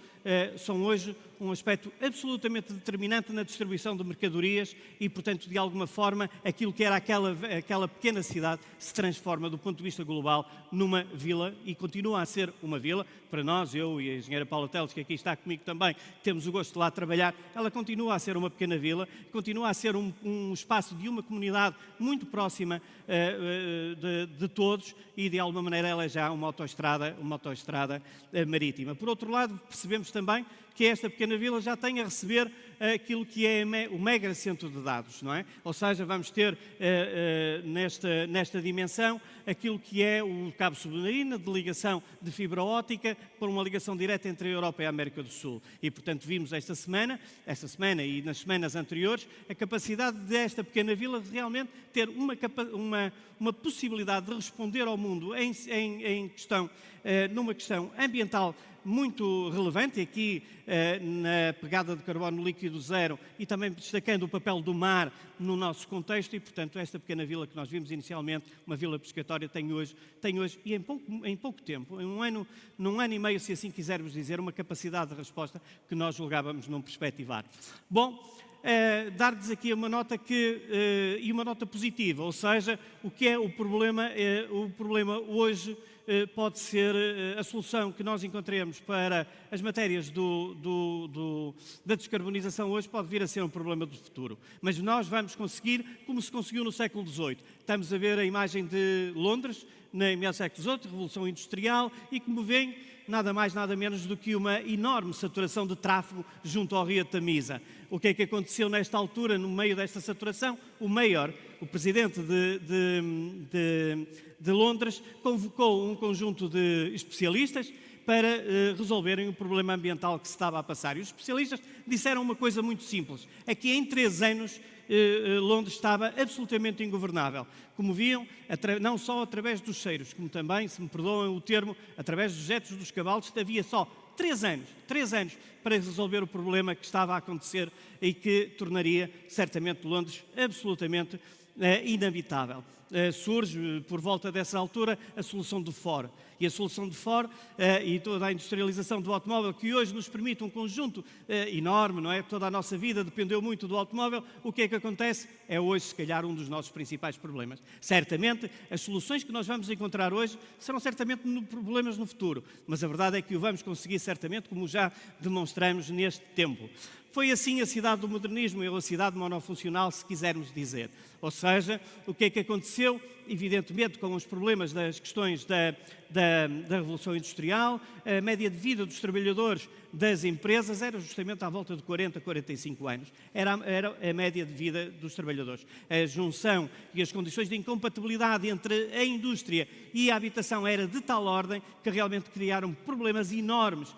hoje um aspecto absolutamente determinante na distribuição de mercadorias e, portanto, de alguma forma, aquilo que era aquela pequena cidade se transforma, do ponto de vista global, numa vila e continua a ser uma vila. Para nós, eu e a engenheira Paula Teles, que aqui está comigo também, temos o gosto de lá trabalhar, ela continua a ser uma pequena vila, continua a ser um espaço de uma comunidade muito próxima de todos e, de alguma maneira, ela é já uma autoestrada marítima. Por outro lado, percebemos também que esta pequena vila já tem a receber aquilo que é o mega centro de dados, não é? Ou seja, vamos ter nesta dimensão aquilo que é o cabo submarino de ligação de fibra óptica por uma ligação direta entre a Europa e a América do Sul. E, portanto, vimos esta semana e nas semanas anteriores, a capacidade desta pequena vila de realmente ter uma possibilidade de responder ao mundo numa questão ambiental muito relevante, aqui na pegada de carbono líquido zero e também destacando o papel do mar no nosso contexto e, portanto, esta pequena vila que nós vimos inicialmente, uma vila pescatória, tem hoje e em pouco tempo, num ano e meio, se assim quisermos dizer, uma capacidade de resposta que nós julgávamos não perspectivar. Bom, dar-lhes aqui uma nota e uma nota positiva, ou seja, o que é o problema hoje pode ser a solução que nós encontremos para as matérias da descarbonização hoje pode vir a ser um problema do futuro. Mas nós vamos conseguir, como se conseguiu no século XVIII. Estamos a ver a imagem de Londres, no século XVIII, Revolução Industrial, e como veem, nada mais, nada menos do que uma enorme saturação de tráfego junto ao rio Tamisa. O que é que aconteceu nesta altura, no meio desta saturação? O Mayor, o presidente de Londres, convocou um conjunto de especialistas para resolverem o problema ambiental que se estava a passar. E os especialistas disseram uma coisa muito simples, é que em 3 anos Londres estava absolutamente ingovernável. Como viam, não só através dos cheiros, como também, se me perdoam o termo, através dos jetos dos cavalos, havia só 3 anos para resolver o problema que estava a acontecer e que tornaria certamente Londres absolutamente inabitável. Surge, por volta dessa altura, a solução do Ford. E a solução de Ford e toda a industrialização do automóvel, que hoje nos permite um conjunto enorme, não é? Toda a nossa vida dependeu muito do automóvel. O que é que acontece? É hoje, se calhar, um dos nossos principais problemas. Certamente, as soluções que nós vamos encontrar hoje serão certamente problemas no futuro, mas a verdade é que o vamos conseguir certamente, como já demonstramos neste tempo. Foi assim a cidade do modernismo, ou a cidade monofuncional, se quisermos dizer. Ou seja, o que é que aconteceu? Evidentemente, com os problemas das questões da Revolução Industrial, a média de vida dos trabalhadores das empresas era justamente à volta de 40, 45 anos. Era a média de vida dos trabalhadores. A junção e as condições de incompatibilidade entre a indústria e a habitação era de tal ordem que realmente criaram problemas enormes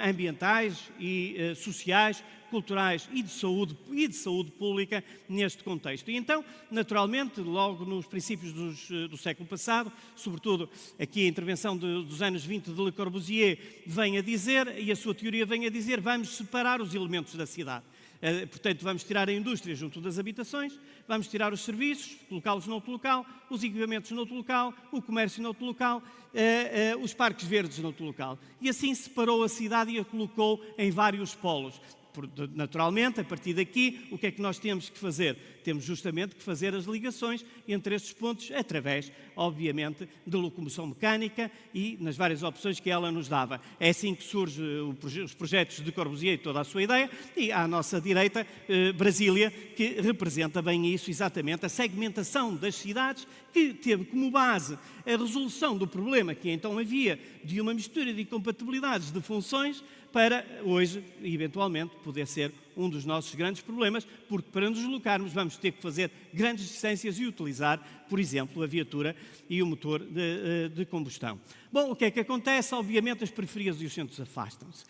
ambientais e sociais, culturais e de saúde pública neste contexto. E então, naturalmente, logo nos princípios do século passado, sobretudo aqui a intervenção dos anos 20 de Le Corbusier vem a dizer, e a sua teoria vem a dizer, vamos separar os elementos da cidade. Portanto, vamos tirar a indústria junto das habitações, vamos tirar os serviços, colocá-los noutro local, os equipamentos noutro local, o comércio noutro local, os parques verdes noutro local. E assim separou a cidade e a colocou em vários polos. Naturalmente, a partir daqui, o que é que nós temos que fazer? Temos justamente que fazer as ligações entre estes pontos através, obviamente, de locomoção mecânica e nas várias opções que ela nos dava. É assim que surgem os projetos de Corbusier e toda a sua ideia, e à nossa direita, Brasília, que representa bem isso, exatamente, a segmentação das cidades, que teve como base a resolução do problema que então havia de uma mistura de incompatibilidades de funções, para hoje, eventualmente, poder ser um dos nossos grandes problemas, porque para nos deslocarmos vamos ter que fazer grandes distâncias e utilizar, por exemplo, a viatura e o motor de combustão. Bom, o que é que acontece? Obviamente as periferias e os centros afastam-se.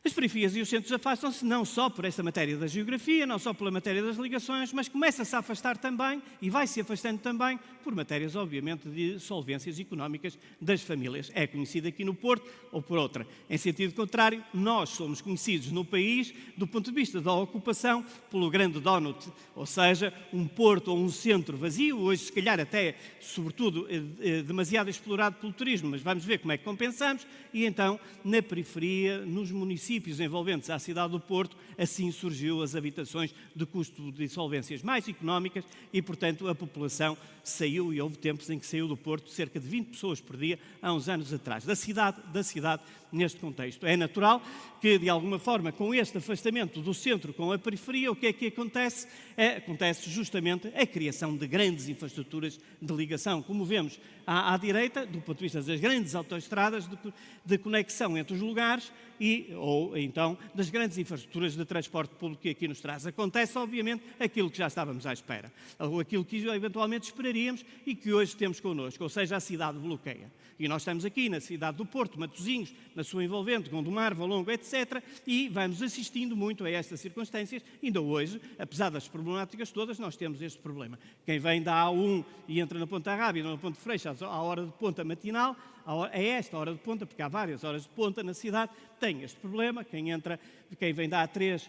As periferias e os centros afastam-se não só por esta matéria da geografia, não só pela matéria das ligações, mas começa-se a afastar também, e vai-se afastando também, por matérias, obviamente, de solvências económicas das famílias. É conhecido aqui no Porto ou por outra. Em sentido contrário, nós somos conhecidos no país, do ponto de vista da ocupação, pelo grande donut, ou seja, um porto ou um centro vazio, hoje se calhar até, sobretudo, demasiado explorado pelo turismo, mas vamos ver como é que compensamos, e então, na periferia, nos municípios envolventes à cidade do Porto, assim surgiu as habitações de custo de solvências mais económicas e, portanto, a população saiu, e houve tempos em que saiu do Porto cerca de 20 pessoas por dia, há uns anos atrás, da cidade neste contexto. É natural que, de alguma forma, com este afastamento do centro com a periferia, o que é que acontece? Acontece justamente a criação de grandes infraestruturas de ligação, como vemos à direita, do ponto de vista das grandes autoestradas de conexão entre os lugares ou então das grandes infraestruturas de transporte público que aqui nos traz. Acontece, obviamente, aquilo que já estávamos à espera, ou aquilo que eventualmente esperaríamos e que hoje temos connosco, ou seja, a cidade bloqueia. E nós estamos aqui na cidade do Porto, Matosinhos, na sua envolvente, Gondomar, Valongo, etc. E vamos assistindo muito a estas circunstâncias. Ainda hoje, apesar das problemáticas todas, nós temos este problema. Quem vem da A1 e entra na Ponta Rábida, na Ponte Freixo, à hora de ponta matinal, a esta hora de ponta, porque há várias horas de ponta na cidade, tem este problema. Quem vem da A3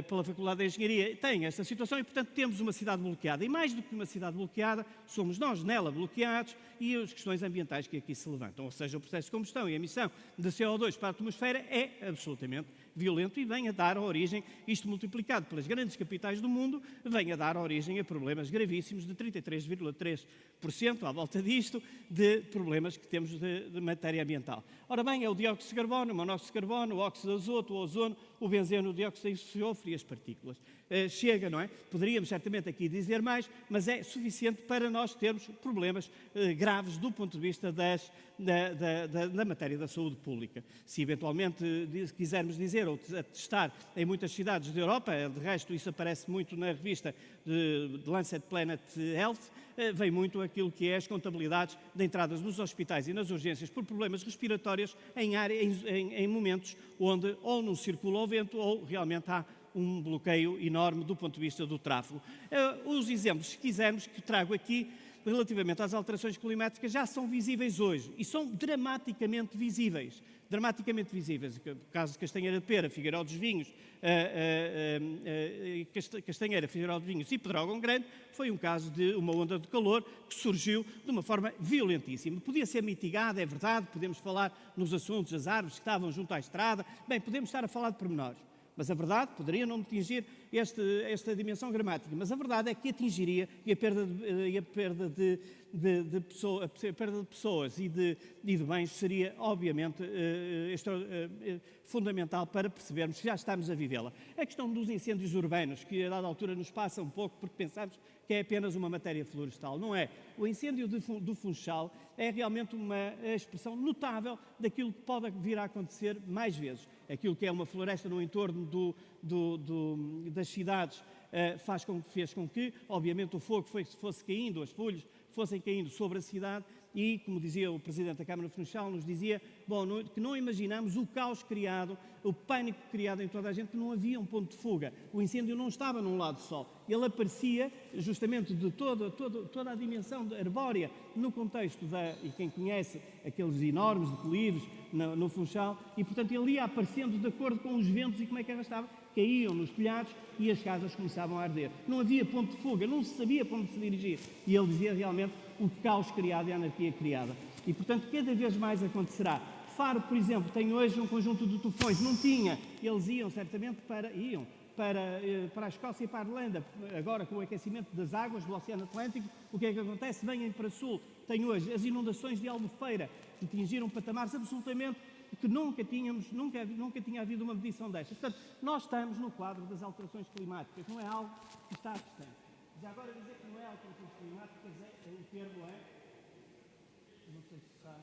pela Faculdade de Engenharia tem esta situação e, portanto, temos uma cidade bloqueada. E mais do que uma cidade bloqueada, somos nós nela bloqueados e as questões ambientais que aqui se levantam. Ou seja, o processo de combustão e emissão de CO2 para a atmosfera é absolutamente violento e vem a dar origem, isto multiplicado pelas grandes capitais do mundo, vem a dar origem a problemas gravíssimos de 33,3% à volta disto, de problemas que temos de matéria ambiental. Ora bem, é o dióxido de carbono, o monóxido de carbono, o óxido de azoto, o ozono, o benzeno, o dióxido de enxofre e as partículas. Chega, não é? Poderíamos certamente aqui dizer mais, mas é suficiente para nós termos problemas graves do ponto de vista da matéria da saúde pública. Se eventualmente quisermos dizer ou testar em muitas cidades da Europa, de resto isso aparece muito na revista de Lancet Planet Health, vem muito aquilo que é as contabilidades de entradas nos hospitais e nas urgências por problemas respiratórios em momentos onde ou não circula o vento ou realmente há um bloqueio enorme do ponto de vista do tráfego. Os exemplos, se quisermos, que trago aqui relativamente às alterações climáticas já são visíveis hoje e são dramaticamente visíveis. O caso de Castanheira de Pera, Figueiró dos Vinhos, Castanheira, Figueiró dos Vinhos e Pedrógão Grande foi um caso de uma onda de calor que surgiu de uma forma violentíssima. Podia ser mitigada, é verdade, podemos falar nos assuntos, as árvores que estavam junto à estrada, bem, podemos estar a falar de pormenores. Mas a verdade poderia não atingir esta dimensão gramática, mas a verdade é que atingiria e a perda de pessoas e de bens seria, obviamente, fundamental para percebermos que já estamos a vivê-la. A questão dos incêndios urbanos, que a dada altura nos passa um pouco porque pensamos que é apenas uma matéria florestal. Não é. O incêndio do Funchal é realmente uma expressão notável daquilo que pode vir a acontecer mais vezes. Aquilo que é uma floresta no entorno das cidades fez com que, obviamente, o fogo fosse caindo, as folhas fossem caindo sobre a cidade e, como dizia o Presidente da Câmara de Funchal, nos dizia que não imaginamos o caos criado, o pânico criado em toda a gente, que não havia um ponto de fuga. O incêndio não estava num lado só. Ele aparecia justamente de toda a dimensão arbórea no contexto e quem conhece aqueles enormes declives no Funchal, e, portanto, ele ia aparecendo de acordo com os ventos e como é que arrastava. Caíam nos telhados e as casas começavam a arder. Não havia ponto de fuga, não se sabia para onde se dirigir. E ele dizia realmente o caos criado e a anarquia criada. E, portanto, cada vez mais acontecerá. Faro, por exemplo, tem hoje um conjunto de tufões. Não tinha. Eles iam certamente para a Escócia e para a Irlanda. Agora, com o aquecimento das águas do Oceano Atlântico, o que é que acontece? Vêm para o sul. Tem hoje as inundações de Albufeira, que atingiram patamares absolutamente que nunca tinha havido uma medição destas. Portanto, nós estamos no quadro das alterações climáticas, não é algo que está distante. Já agora dizer que não é alterações climáticas, o termo é, não sei se está...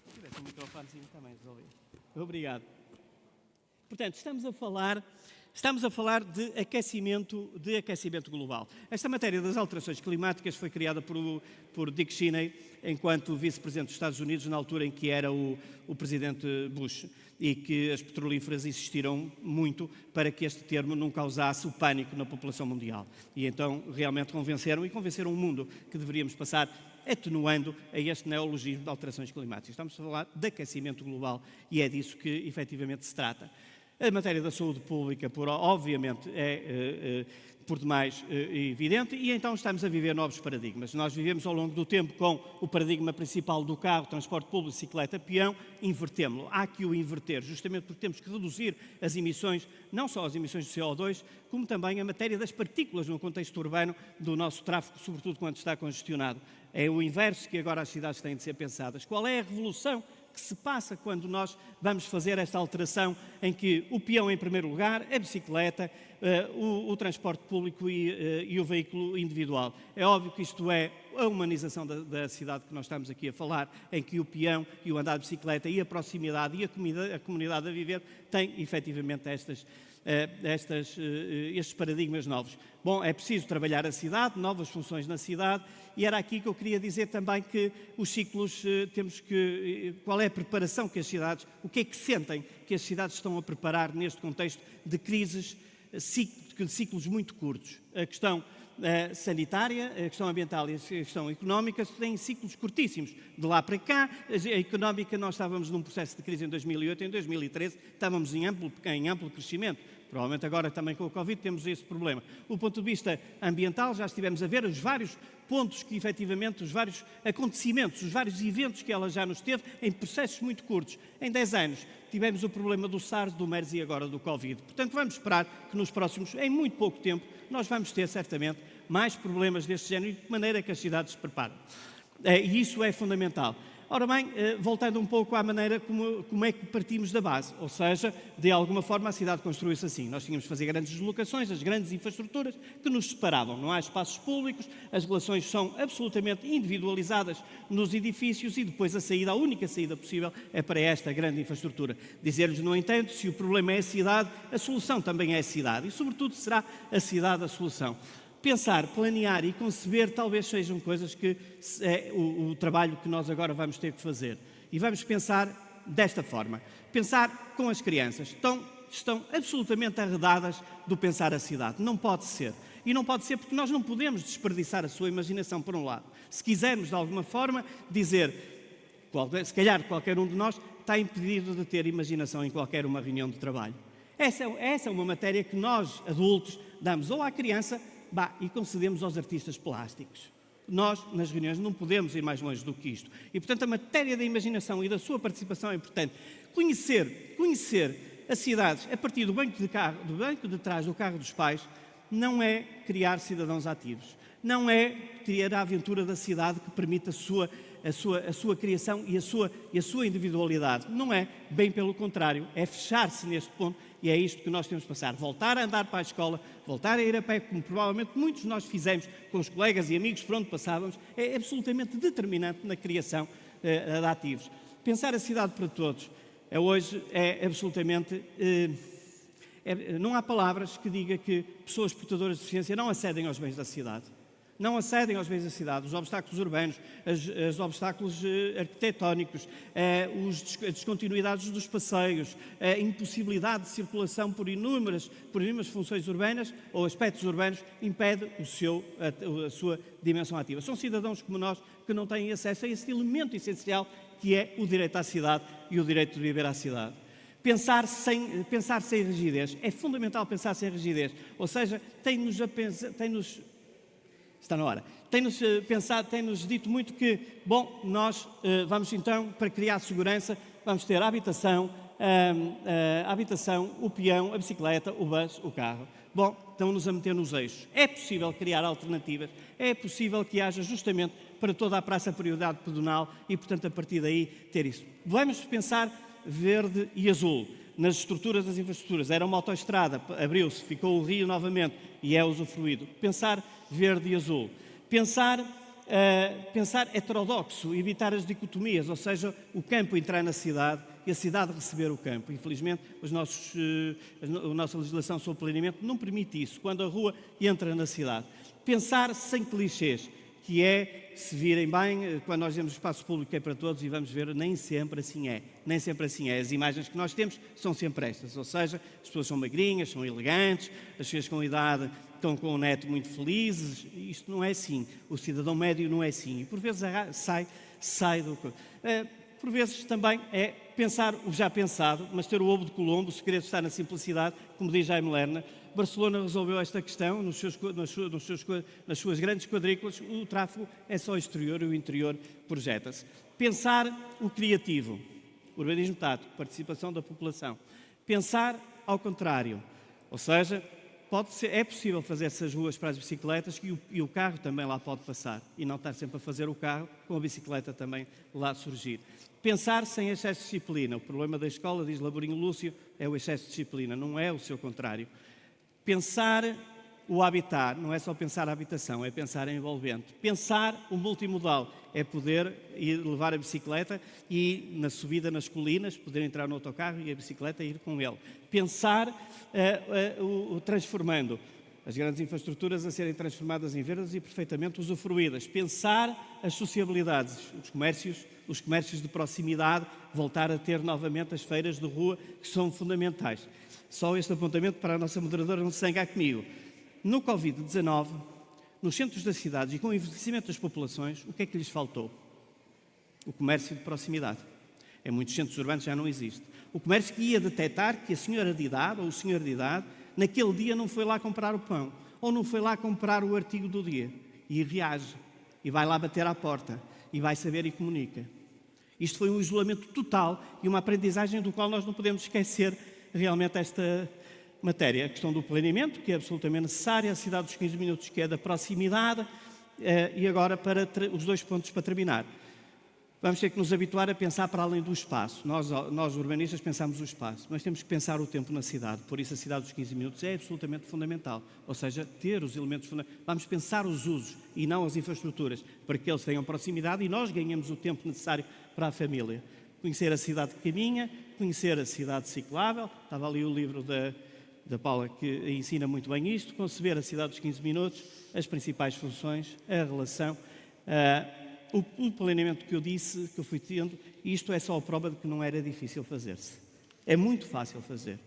Se tivesse um microfonezinho também resolvido. Obrigado. Portanto, estamos a falar de aquecimento global. Esta matéria das alterações climáticas foi criada por Dick Cheney, enquanto vice-presidente dos Estados Unidos, na altura em que era o presidente Bush, e que as petrolíferas insistiram muito para que este termo não causasse o pânico na população mundial. E então realmente convenceram o mundo que deveríamos passar atenuando a este neologismo de alterações climáticas. Estamos a falar de aquecimento global e é disso que efetivamente se trata. A matéria da saúde pública, obviamente, é por demais evidente e então estamos a viver novos paradigmas. Nós vivemos ao longo do tempo com o paradigma principal do carro, transporte público, bicicleta, peão, invertemo-lo. Há que o inverter, justamente porque temos que reduzir as emissões, não só as emissões de CO2, como também a matéria das partículas no contexto urbano do nosso tráfego, sobretudo quando está congestionado. É o inverso que agora as cidades têm de ser pensadas. Qual é a revolução que se passa quando nós vamos fazer esta alteração em que o peão em primeiro lugar, a bicicleta, o transporte público e o veículo individual? É óbvio que isto é a humanização da cidade que nós estamos aqui a falar, em que o peão e o andar de bicicleta e a proximidade e a comunidade a viver têm efetivamente estes paradigmas novos. Bom, é preciso trabalhar a cidade, novas funções na cidade, e era aqui que eu queria dizer também que os ciclos, qual é a preparação que as cidades, o que é que sentem que as cidades estão a preparar neste contexto de crises, de ciclos muito curtos. A questão sanitária, a questão ambiental e a questão económica têm ciclos curtíssimos. De lá para cá, a económica, nós estávamos num processo de crise em 2008, em 2013 estávamos em amplo crescimento. Provavelmente agora também com o Covid temos esse problema. Do ponto de vista ambiental, já estivemos a ver os vários pontos que efetivamente, os vários acontecimentos, os vários eventos que ela já nos teve em processos muito curtos. Em 10 anos tivemos o problema do SARS, do MERS e agora do Covid. Portanto, vamos esperar que nos próximos, em muito pouco tempo, nós vamos ter certamente mais problemas deste género e de que maneira que as cidades se preparam. E isso é fundamental. Ora bem, voltando um pouco à maneira como é que partimos da base, ou seja, de alguma forma a cidade construiu-se assim. Nós tínhamos de fazer grandes deslocações, as grandes infraestruturas que nos separavam. Não há espaços públicos, as relações são absolutamente individualizadas nos edifícios e depois a única saída possível é para esta grande infraestrutura. Dizer-lhes, no entanto, se o problema é a cidade, a solução também é a cidade e, sobretudo, será a cidade a solução. Pensar, planear e conceber talvez sejam coisas que é o trabalho que nós agora vamos ter que fazer. E vamos pensar desta forma. Pensar com as crianças. Estão absolutamente arredadas do pensar a cidade. Não pode ser. E não pode ser porque nós não podemos desperdiçar a sua imaginação, por um lado. Se quisermos, de alguma forma, dizer, se calhar qualquer um de nós está impedido de ter imaginação em qualquer uma reunião de trabalho. Essa é uma matéria que nós, adultos, damos ou à criança e concedemos aos artistas plásticos. Nós, nas reuniões, não podemos ir mais longe do que isto. E, portanto, a matéria da imaginação e da sua participação é importante. Conhecer as cidades a partir do banco de trás do carro dos pais, não é criar cidadãos ativos. Não é criar a aventura da cidade que permite a sua criação e a sua individualidade. Não é, bem pelo contrário, é fechar-se neste ponto e é isto que nós temos de passar. Voltar a andar para a escola, voltar a ir a pé, como provavelmente muitos de nós fizemos com os colegas e amigos por onde passávamos, é absolutamente determinante na criação de ativos. Pensar a cidade para todos hoje é absolutamente... não há palavras que digam que pessoas portadoras de deficiência não acedem aos bens da cidade. Não acedem aos bens da cidade, os obstáculos urbanos, os obstáculos arquitetónicos, as descontinuidades dos passeios, a impossibilidade de circulação por inúmeras funções urbanas ou aspectos urbanos impede a sua dimensão ativa. São cidadãos como nós que não têm acesso a esse elemento essencial que é o direito à cidade e o direito de viver à cidade. Pensar sem rigidez. É fundamental pensar sem rigidez. Ou seja, está na hora. Tem-nos dito muito que, nós vamos então, para criar segurança, vamos ter a habitação, o peão, a bicicleta, o bus, o carro. Estão-nos a meter nos eixos. É possível criar alternativas, é possível que haja justamente para toda a praça prioridade pedonal e, portanto, a partir daí ter isso. Vamos pensar verde e azul nas estruturas das infraestruturas. Era uma autoestrada, abriu-se, ficou o rio novamente e é usufruído. Pensar verde e azul. Pensar heterodoxo, evitar as dicotomias, ou seja, o campo entrar na cidade e a cidade receber o campo. Infelizmente, a nossa legislação sobre planeamento não permite isso, quando a rua entra na cidade. Pensar sem clichês, que é, se virem bem, quando nós dizemos espaço público é para todos e vamos ver, nem sempre assim é. Nem sempre assim é. As imagens que nós temos são sempre estas, ou seja, as pessoas são magrinhas, são elegantes, as pessoas com idade estão com o neto muito felizes. Isto não é assim. O cidadão médio não é assim. E por vezes sai do... Por vezes também é pensar o já pensado, mas ter o ovo de Colombo, o segredo está na simplicidade, como diz Jaime Lerner. Barcelona resolveu esta questão nas suas grandes quadrículas. O tráfego é só exterior e o interior projeta-se. Pensar o criativo, urbanismo tático, participação da população. Pensar ao contrário, ou seja, é possível fazer essas ruas para as bicicletas e o carro também lá pode passar e não estar sempre a fazer o carro com a bicicleta também lá surgir. Pensar sem excesso de disciplina. O problema da escola, diz Laborinho Lúcio, é o excesso de disciplina, não é o seu contrário. Pensar o habitar, não é só pensar a habitação, é pensar em envolvente. Pensar o multimodal, é poder ir levar a bicicleta e, na subida nas colinas, poder entrar no autocarro e a bicicleta ir com ele. Pensar o transformando, as grandes infraestruturas a serem transformadas em verdes e perfeitamente usufruídas. Pensar as sociabilidades, os comércios de proximidade, voltar a ter novamente as feiras de rua, que são fundamentais. Só este apontamento para a nossa moderadora não se zangar comigo. No Covid-19, nos centros das cidades e com o envelhecimento das populações, o que é que lhes faltou? O comércio de proximidade. Em muitos centros urbanos já não existe. O comércio que ia detectar que a senhora de idade ou o senhor de idade, naquele dia não foi lá comprar o pão, ou não foi lá comprar o artigo do dia, e reage, e vai lá bater à porta, e vai saber e comunica. Isto foi um isolamento total e uma aprendizagem do qual nós não podemos esquecer realmente esta matéria. A questão do planeamento, que é absolutamente necessária, a cidade dos 15 minutos, que é da proximidade, e agora para os dois pontos para terminar. Vamos ter que nos habituar a pensar para além do espaço. Nós urbanistas, pensamos o espaço, mas temos que pensar o tempo na cidade. Por isso, a cidade dos 15 minutos é absolutamente fundamental. Ou seja, ter os elementos fundamentais. Vamos pensar os usos e não as infraestruturas, para que eles tenham proximidade e nós ganhemos o tempo necessário para a família. Conhecer a cidade que caminha, conhecer a cidade ciclável. Estava ali o livro da Paula que ensina muito bem isto. Conceber a cidade dos 15 minutos, as principais funções, a relação. O planeamento que eu disse, que eu fui tendo, isto é só a prova de que não era difícil fazer-se. É muito fácil fazer.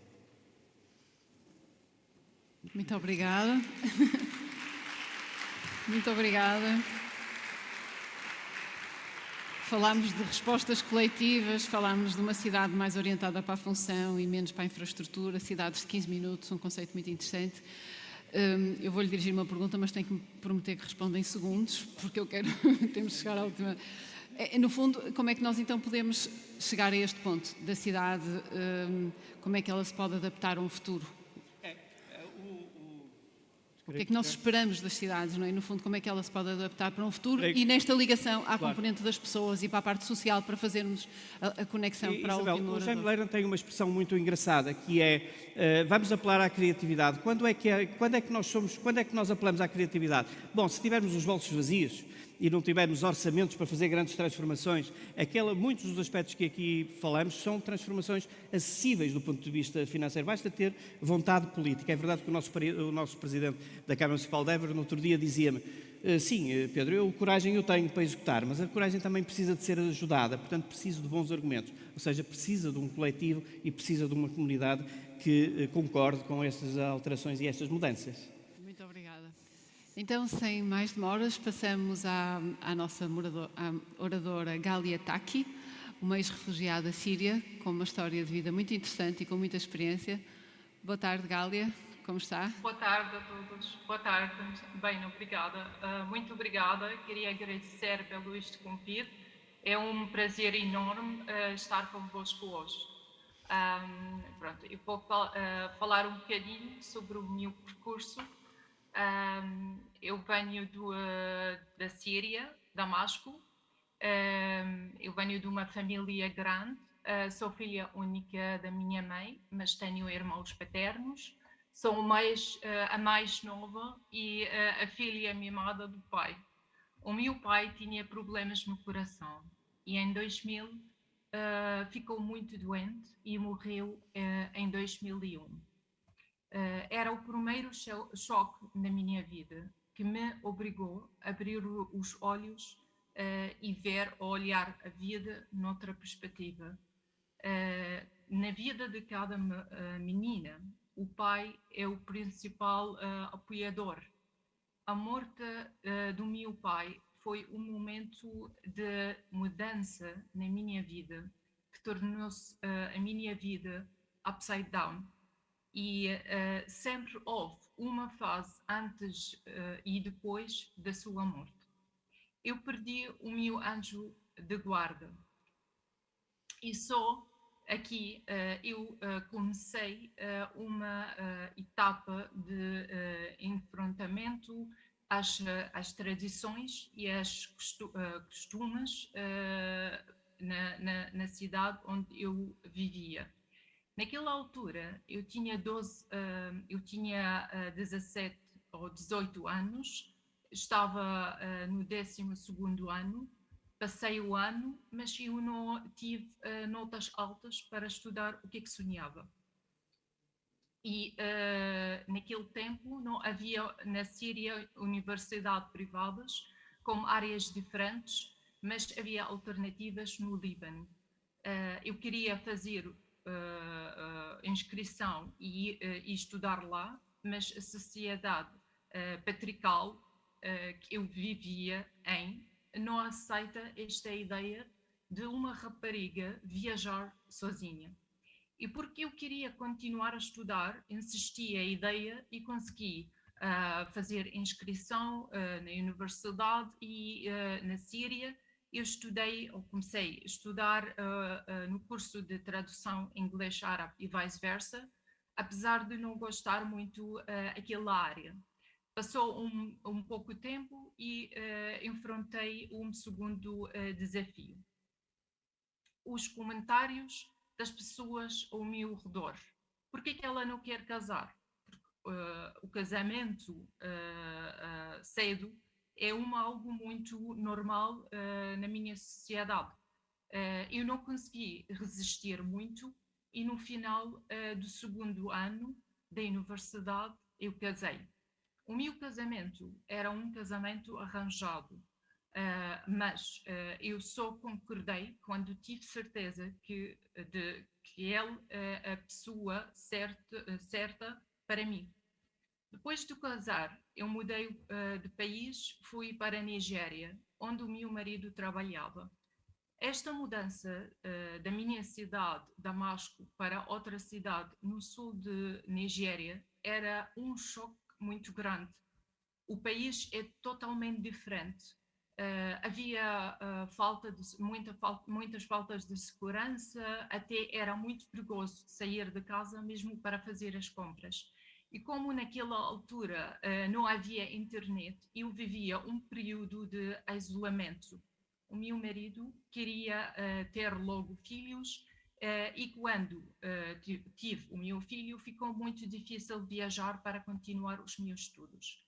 Muito obrigada. Muito obrigada. Falámos de respostas coletivas, falámos de uma cidade mais orientada para a função e menos para a infraestrutura, cidades de 15 minutos, um conceito muito interessante. Eu vou-lhe dirigir uma pergunta, mas tenho que me prometer que responda em segundos, porque eu quero, temos de chegar à última. No fundo, como é que nós então podemos chegar a este ponto da cidade, como é que ela se pode adaptar a um futuro? O que é que nós esperamos das cidades, não é? No fundo, como é que ela se pode adaptar para um futuro e nesta ligação à componente das pessoas e para a parte social, para fazermos a conexão para a última Isabel, o oradora. Jaime Leira tem uma expressão muito engraçada, que é, vamos apelar à criatividade. Quando é que nós apelamos à criatividade? Bom, se tivermos os bolsos vazios e não tivermos orçamentos para fazer grandes transformações, muitos dos aspectos que aqui falamos são transformações acessíveis do ponto de vista financeiro. Basta ter vontade política. É verdade que o nosso presidente da Câmara Municipal de Évora, no outro dia, dizia-me: sim, Pedro, coragem eu tenho para executar, mas a coragem também precisa de ser ajudada, portanto preciso de bons argumentos. Ou seja, precisa de um coletivo e precisa de uma comunidade que concorde com estas alterações e estas mudanças. Muito obrigada. Então, sem mais demoras, passamos à nossa oradora Gália Taki, uma ex-refugiada síria, com uma história de vida muito interessante e com muita experiência. Boa tarde, Gália. Como está? Boa tarde a todos. Boa tarde. Bem, obrigada. Muito obrigada. Queria agradecer pelo este convite. É um prazer enorme estar convosco hoje. Pronto, eu vou falar um bocadinho sobre o meu percurso. Eu venho da Síria, Damasco. Eu venho de uma família grande. Sou filha única da minha mãe, mas tenho irmãos paternos. Sou a mais nova e a filha mimada do pai. O meu pai tinha problemas no coração e em 2000 ficou muito doente e morreu em 2001. Era o primeiro choque na minha vida que me obrigou a abrir os olhos e olhar a vida noutra perspectiva. Na vida de cada menina, o pai é o principal apoiador. A morte do meu pai foi um momento de mudança na minha vida, que tornou-se a minha vida upside down. E sempre houve uma fase antes e depois da sua morte. Eu perdi o meu anjo de guarda. E só aqui eu comecei uma etapa de enfrentamento às tradições e aos costumes na cidade onde eu vivia. Naquela altura eu tinha 17 ou 18 anos, estava no 12º ano. Passei o ano, mas eu não tive notas altas para estudar o que é que sonhava. E naquele tempo não havia na Síria universidades privadas com áreas diferentes, mas havia alternativas no Líbano. Eu queria fazer inscrição e estudar lá, mas a sociedade patriarcal que eu vivia não aceita esta ideia de uma rapariga viajar sozinha. E porque eu queria continuar a estudar, insisti a ideia e consegui fazer inscrição na universidade e na Síria. Eu comecei a estudar no curso de tradução inglês-árabe e vice-versa, apesar de não gostar muito daquela área. Passou um pouco tempo e enfrentei um segundo desafio. os comentários das pessoas ao meu redor. Por que ela não quer casar? O casamento cedo é algo muito normal na minha sociedade. Eu não consegui resistir muito e no final do segundo ano da universidade eu casei. O meu casamento era um casamento arranjado, mas eu só concordei quando tive certeza que ele é a pessoa certa para mim. Depois de casar, eu mudei de país, fui para a Nigéria, onde o meu marido trabalhava. Esta mudança da minha cidade, Damasco, para outra cidade no sul de Nigéria era um choque muito grande. O país é totalmente diferente. Havia muitas faltas de segurança, até era muito perigoso sair de casa mesmo para fazer as compras. E como naquela altura não havia internet, eu vivia um período de isolamento. O meu marido queria ter logo filhos e quando tive o meu filho ficou muito difícil viajar para continuar os meus estudos.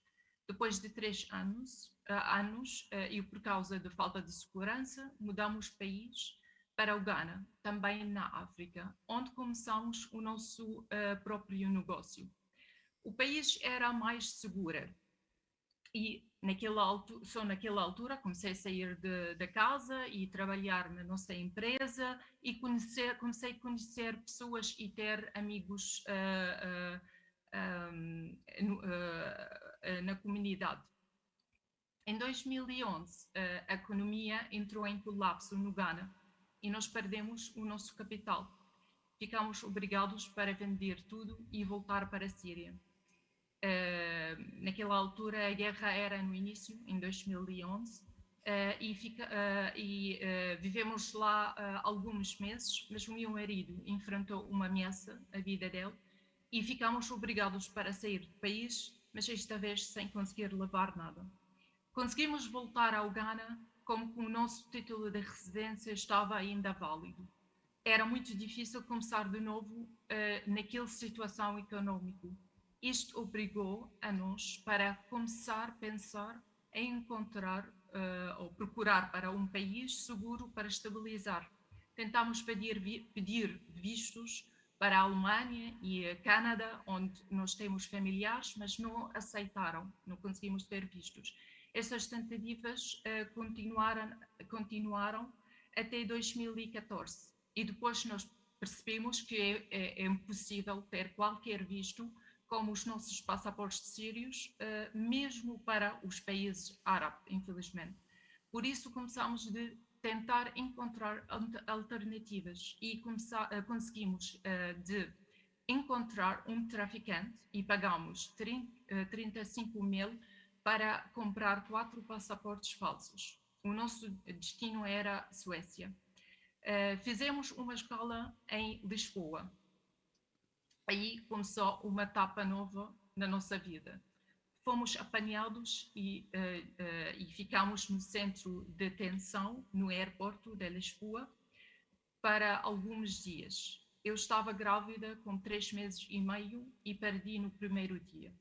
Depois de 3 anos, e por causa de falta de segurança, mudamos de país para o Ghana, também na África, onde começamos o nosso próprio negócio. O país era mais seguro e só naquela altura comecei a sair da casa e trabalhar na nossa empresa e comecei a conhecer pessoas e ter amigos na comunidade. Em 2011, a economia entrou em colapso no Ghana e nós perdemos o nosso capital. Ficamos obrigados para vender tudo e voltar para a Síria. Naquela altura a guerra era no início, em 2011, vivemos lá alguns meses, mas o meu marido enfrentou uma ameaça à vida dele e ficamos obrigados para sair do país, mas esta vez sem conseguir levar nada. Conseguimos voltar ao Ghana como que o nosso título de residência estava ainda válido. Era muito difícil começar de novo naquela situação econômica. Isto obrigou a nós para começar a pensar em encontrar ou procurar para um país seguro para estabilizar. Tentámos pedir vistos para a Alemanha e a Canadá, onde nós temos familiares, mas não aceitaram, não conseguimos ter vistos. Essas tentativas continuaram até 2014 e depois nós percebemos que é impossível ter qualquer visto como os nossos passaportes sírios, mesmo para os países árabes, infelizmente. Por isso começamos a tentar encontrar alternativas e conseguimos de encontrar um traficante e pagamos 35.000 para comprar 4 passaportes falsos. O nosso destino era Suécia. Fizemos uma escala em Lisboa. Aí começou uma etapa nova na nossa vida. Fomos apanhados e ficamos no centro de detenção, no aeroporto de Lisboa, para alguns dias. Eu estava grávida com 3 meses e meio e perdi no primeiro dia.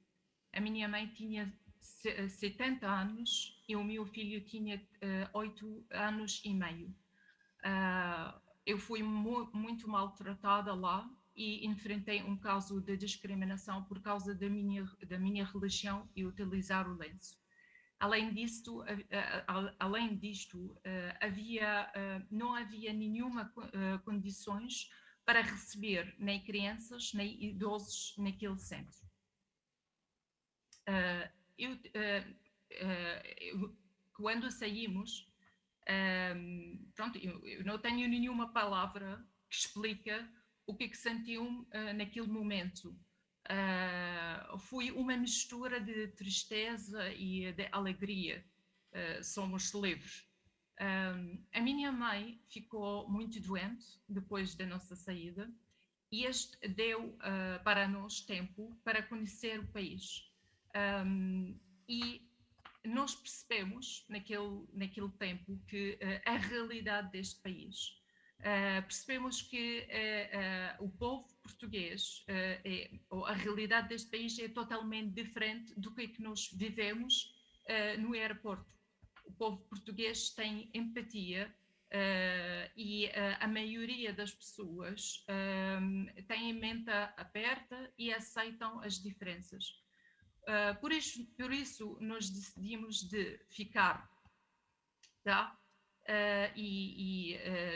A minha mãe tinha 70 anos e o meu filho tinha 8 anos e meio. Eu fui muito maltratada lá e enfrentei um caso de discriminação por causa da minha religião e utilizar o lenço. Além disto, não havia nenhuma condições para receber nem crianças nem idosos naquele centro. Quando saímos, eu não tenho nenhuma palavra que explica o que sentiam naquele momento. Foi uma mistura de tristeza e de alegria. Somos livres. A minha mãe ficou muito doente depois da nossa saída e este deu para nós tempo para conhecer o país. E nós percebemos naquele tempo que a realidade deste país percebemos que o povo português, ou a realidade deste país é totalmente diferente do que nós vivemos no aeroporto. O povo português tem empatia e a maioria das pessoas tem a mente aberta e aceitam as diferenças. Por isso nós decidimos de ficar, tá?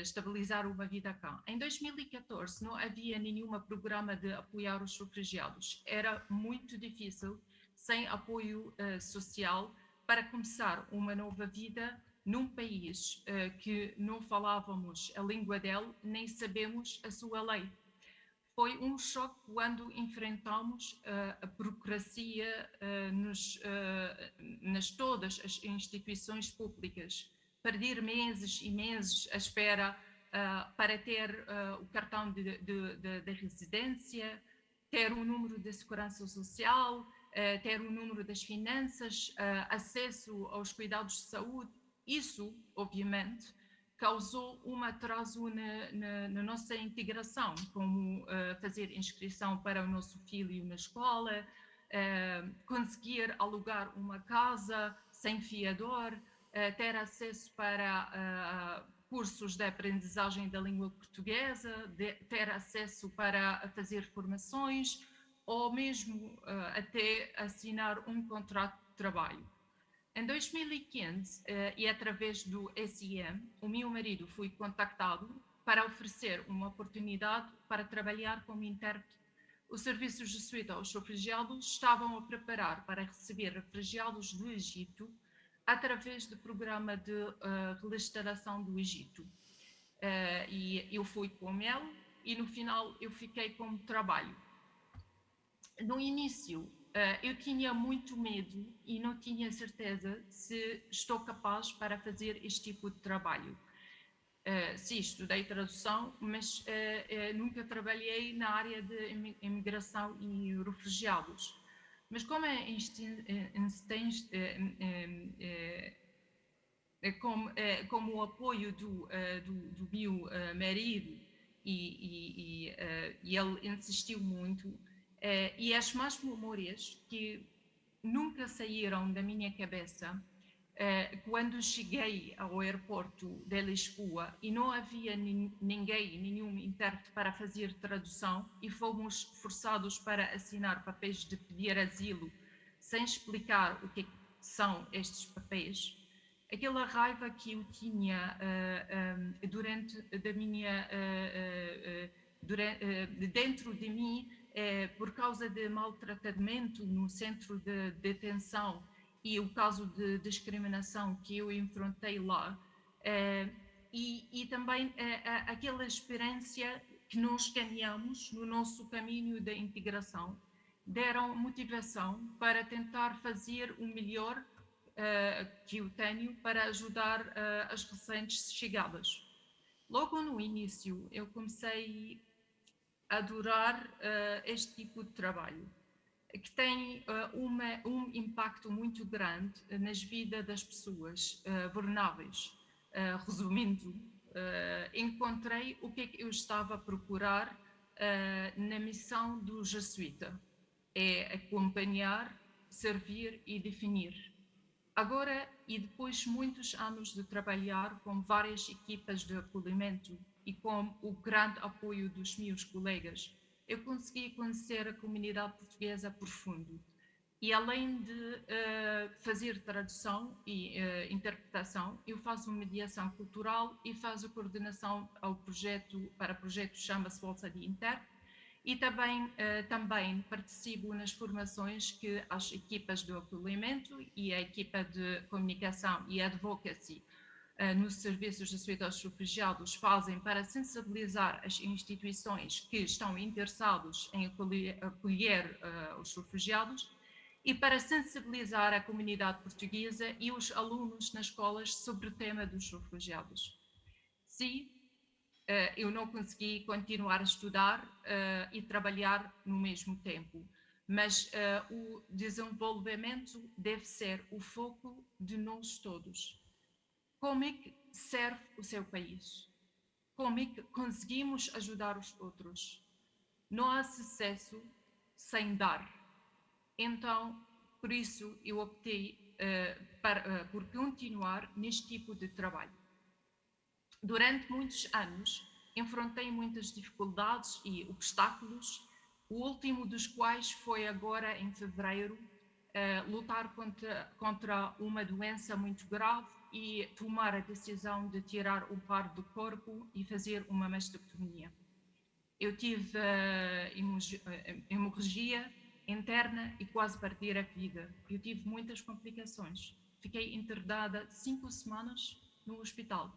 Estabilizar uma vida cá. Em 2014 não havia nenhum programa de apoiar os refugiados. Era muito difícil, sem apoio social, para começar uma nova vida num país que não falávamos a língua dele, nem sabemos a sua lei. Foi um choque quando enfrentamos a burocracia nas todas as instituições públicas. Perder meses e meses à espera para ter o cartão de residência, ter o número de segurança social, ter o número das finanças, acesso aos cuidados de saúde. Isso, obviamente, causou um atraso na nossa integração, como fazer inscrição para o nosso filho na escola, conseguir alugar uma casa sem fiador, ter acesso para cursos de aprendizagem da língua portuguesa, ter acesso para fazer formações ou mesmo até assinar um contrato de trabalho. Em 2015, e através do SIM, o meu marido foi contactado para oferecer uma oportunidade para trabalhar como intérprete. Os serviços jesuítas aos refugiados estavam a preparar para receber refugiados do Egito através do programa de restauração do Egito. E eu fui com ele e no final eu fiquei com trabalho. No início, eu tinha muito medo e não tinha certeza se estou capaz para fazer este tipo de trabalho. Sim, estudei tradução, mas nunca trabalhei na área de imigração e refugiados. Mas como como o apoio do meu marido e ele insistiu muito, e as más memórias que nunca saíram da minha cabeça quando cheguei ao aeroporto de Lisboa e não havia nenhum intérprete para fazer tradução e fomos forçados para assinar papéis de pedir asilo sem explicar o que são estes papéis. Aquela raiva que eu tinha dentro de mim por causa de maltratamento no centro de detenção e o caso de discriminação que eu enfrentei lá, e também aquela experiência que nós ganhamos no nosso caminho de integração, deram motivação para tentar fazer o melhor que eu tenho para ajudar as recentes chegadas. Logo no início, eu comecei a adorar este tipo de trabalho, que tem um impacto muito grande nas vidas das pessoas vulneráveis. Resumindo, encontrei o que é que eu estava a procurar na missão do jesuíta. É acompanhar, servir e definir. Agora, e depois de muitos anos de trabalhar com várias equipas de acolhimento e com o grande apoio dos meus colegas, eu consegui conhecer a comunidade portuguesa por fundo. E além de fazer tradução e interpretação, eu faço mediação cultural e faço coordenação para o projeto que chama-se Bolsa de Intérprete, e também participo nas formações que as equipas de acolhimento e a equipa de comunicação e advocacy nos serviços de jesuítas aos refugiados fazem para sensibilizar as instituições que estão interessadas em acolher os refugiados e para sensibilizar a comunidade portuguesa e os alunos nas escolas sobre o tema dos refugiados. Sim, eu não consegui continuar a estudar e trabalhar no mesmo tempo, mas o desenvolvimento deve ser o foco de nós todos. Como é que serve o seu país? como é que conseguimos ajudar os outros. Não há sucesso sem dar. Então, por isso, eu optei por continuar neste tipo de trabalho. Durante muitos anos, enfrentei muitas dificuldades e obstáculos, o último dos quais foi agora, em fevereiro, lutar contra uma doença muito grave e tomar a decisão de tirar o par do corpo e fazer uma mastectomia. Eu tive hemorragia interna e quase perder a vida. Eu tive muitas complicações. Fiquei internada 5 semanas no hospital.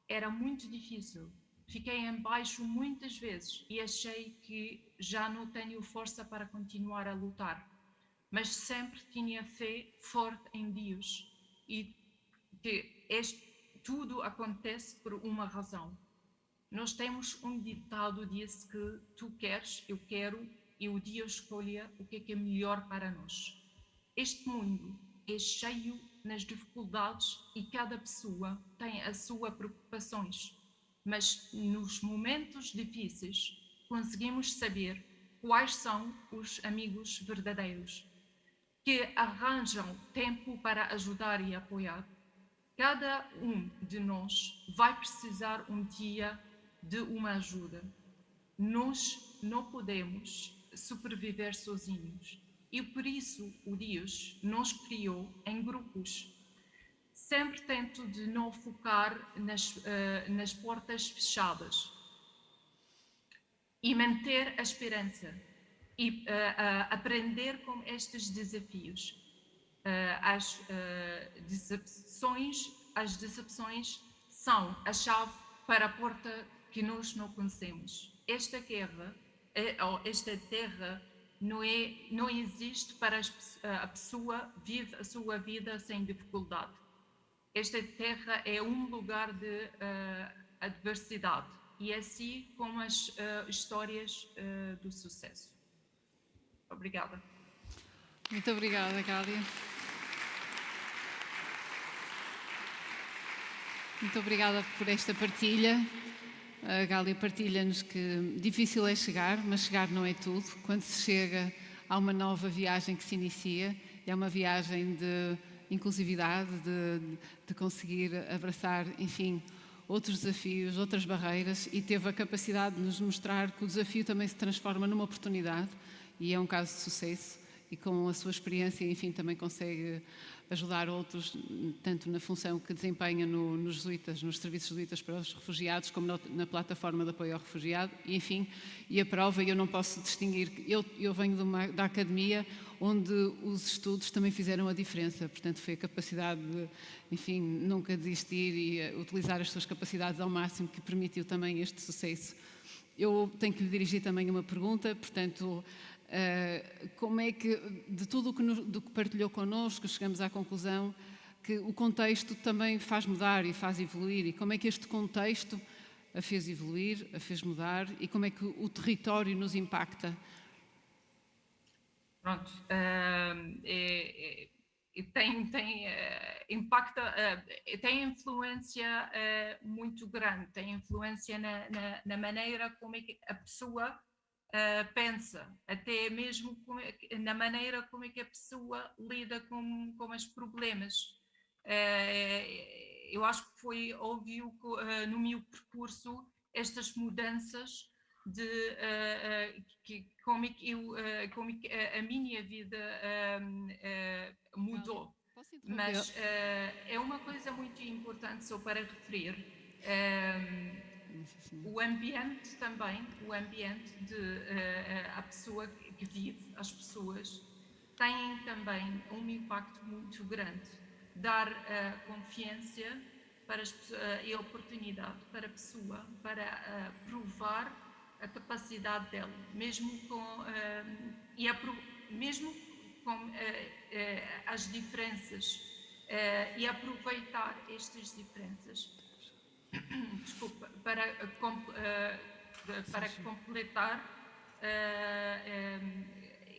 Era muito difícil. Fiquei em baixo muitas vezes e achei que já não tenho força para continuar a lutar. Mas sempre tinha fé forte em Deus e que tudo acontece por uma razão. Nós temos um ditado que diz que tu queres, eu quero, e o Deus escolha o que é melhor para nós. Este mundo é cheio nas dificuldades e cada pessoa tem as suas preocupações, mas nos momentos difíceis conseguimos saber quais são os amigos verdadeiros, que arranjam tempo para ajudar e apoiar. Cada um de nós vai precisar um dia de uma ajuda. Nós não podemos sobreviver sozinhos e por isso o Deus nos criou em grupos. Sempre tento de não focar nas portas fechadas e manter a esperança e aprender com estes desafios. As decepções são a chave para a porta que nós não conhecemos. Esta terra não existe para a pessoa vive a sua vida sem dificuldade. Esta terra é um lugar de adversidade e assim como as histórias do sucesso. Obrigada. Muito obrigada, Gália. Muito obrigada por esta partilha. A Gália partilha-nos que difícil é chegar, mas chegar não é tudo. Quando se chega, há uma nova viagem que se inicia, é uma viagem de inclusividade, de conseguir abraçar, enfim, outros desafios, outras barreiras, e teve a capacidade de nos mostrar que o desafio também se transforma numa oportunidade, e é um caso de sucesso, e com a sua experiência, enfim, também consegue ajudar outros, tanto na função que desempenha nos jesuítas, nos serviços jesuítas para os refugiados, como na plataforma de apoio ao refugiado, e enfim, e a prova, eu não posso distinguir, eu venho da academia, onde os estudos também fizeram a diferença, portanto foi a capacidade de, enfim, nunca desistir e utilizar as suas capacidades ao máximo que permitiu também este sucesso. Eu tenho que lhe dirigir também uma pergunta, portanto, como é que, de tudo do que partilhou connosco, chegamos à conclusão que o contexto também faz mudar e faz evoluir, e como é que este contexto a fez evoluir, a fez mudar, e como é que o território nos impacta? Pronto, impacta, tem influência muito grande, tem influência na maneira como é que a pessoa pensa, até mesmo na maneira como é que a pessoa lida com os problemas. Eu acho que foi óbvio que, no meu percurso, estas mudanças de como é que a minha vida mudou. Mas é uma coisa muito importante só para referir. O ambiente também, a pessoa que vive, as pessoas, têm também um impacto muito grande. Dar confiança e oportunidade para a pessoa, para provar a capacidade dela, mesmo com as diferenças, e aproveitar estas diferenças. Desculpa, para completar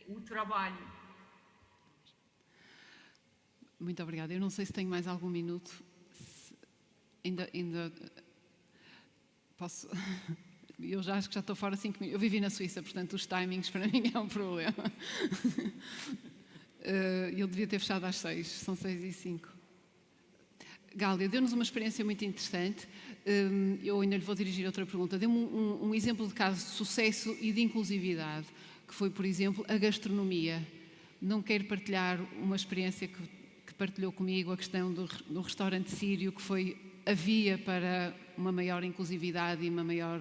o trabalho. Muito obrigada. Eu não sei se tenho mais algum minuto. Ainda Posso... Eu já acho que já estou fora 5 minutos. Eu vivi na Suíça, portanto os timings para mim é um problema. Eu devia ter fechado às 6, são 6:05. Gália, deu-nos uma experiência muito interessante. Eu ainda lhe vou dirigir outra pergunta. Dê-me um exemplo de caso de sucesso e de inclusividade, que foi, por exemplo, a gastronomia. Não quero partilhar uma experiência que partilhou comigo, a questão do restaurante sírio, que foi a via para uma maior inclusividade e uma maior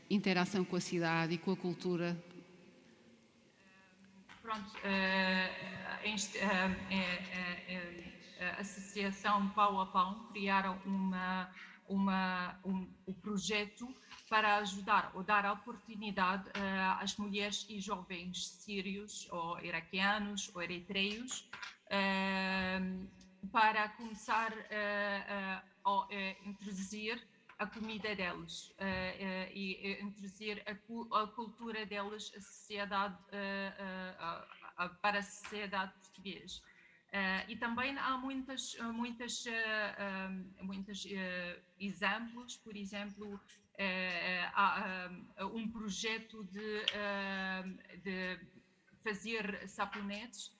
interação com a cidade e com a cultura. Pronto, a Associação Pão a Pão criaram um projeto para ajudar ou dar oportunidade às mulheres e jovens sírios ou iraquianos ou eritreios para começar a introduzir a comida deles e introduzir a cultura deles, a sociedade, para a sociedade portuguesa. E também há muitos exemplos, por exemplo, há um projeto de fazer saponetes.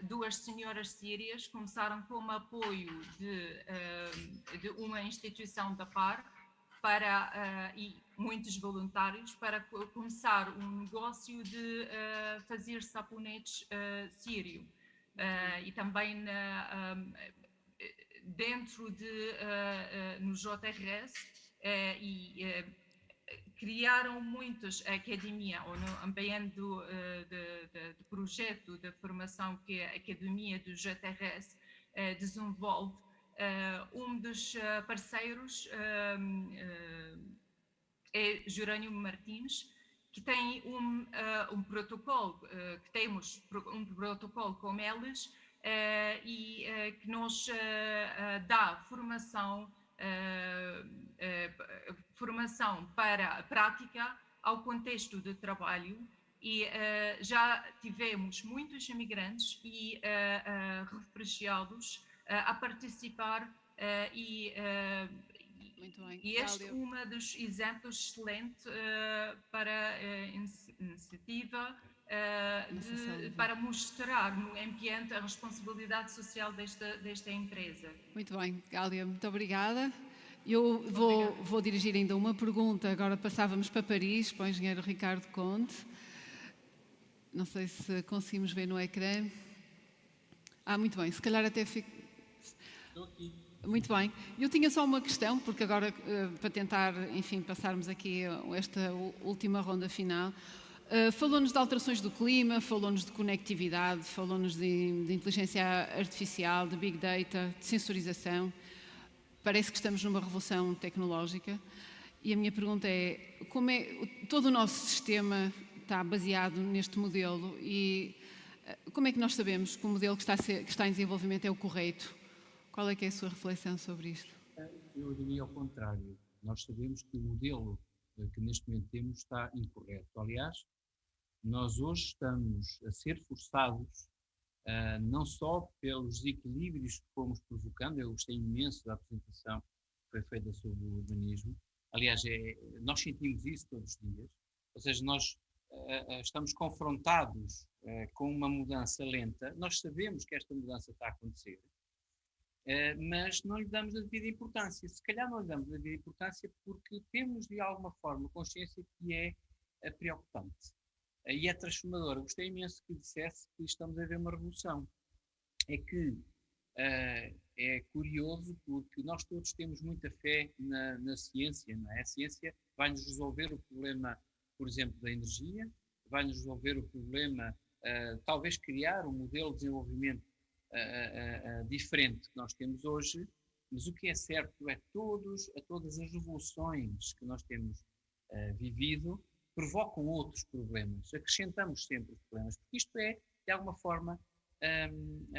Duas senhoras sírias começaram como apoio de uma instituição da PAR e muitos voluntários para começar um negócio de fazer saponetes sírio. E também dentro no JRS criaram muitas academia ou no ambiente de projeto de formação que a academia do JRS desenvolve. Um dos parceiros é Jerônimo Martins, que tem um protocolo, que temos um protocolo com eles e que nos dá formação para a prática ao contexto de trabalho e já tivemos muitos imigrantes e refugiados a participar Muito bem. e este é um dos exemplos excelentes para a iniciativa para mostrar no ambiente a responsabilidade social desta empresa. Muito bem, Gália, muito obrigada. Eu vou dirigir ainda uma pergunta, agora passávamos para Paris, para o engenheiro Ricardo Conde. Não sei se conseguimos ver no ecrã. Muito bem, se calhar até fico... Estou aqui. Muito bem. Eu tinha só uma questão, porque agora, para tentar, enfim, passarmos aqui esta última ronda final, falou-nos de alterações do clima, falou-nos de conectividade, falou-nos de inteligência artificial, de big data, de sensorização. Parece que estamos numa revolução tecnológica e a minha pergunta é, como é todo o nosso sistema está baseado neste modelo e como é que nós sabemos que o modelo que está em desenvolvimento é o correto? Qual é que é a sua reflexão sobre isto? Eu diria ao contrário. Nós sabemos que o modelo que neste momento temos está incorreto. Aliás, nós hoje estamos a ser forçados, não só pelos desequilíbrios que fomos provocando, eu gostei imenso da apresentação que foi feita sobre o urbanismo. Aliás, nós sentimos isso todos os dias, ou seja, nós estamos confrontados com uma mudança lenta, nós sabemos que esta mudança está a acontecer, mas não lhe damos a devida importância. Se calhar não lhe damos a devida importância porque temos de alguma forma consciência que é preocupante e é transformadora. Gostei imenso que dissesse que estamos a ver uma revolução. É que é curioso porque nós todos temos muita fé na ciência, não é? A ciência vai-nos resolver o problema, por exemplo, da energia, vai-nos resolver o problema, talvez criar um modelo de desenvolvimento diferente que nós temos hoje, mas o que é certo é que todas as revoluções que nós temos vivido provocam outros problemas, acrescentamos sempre os problemas, porque isto é, de alguma forma,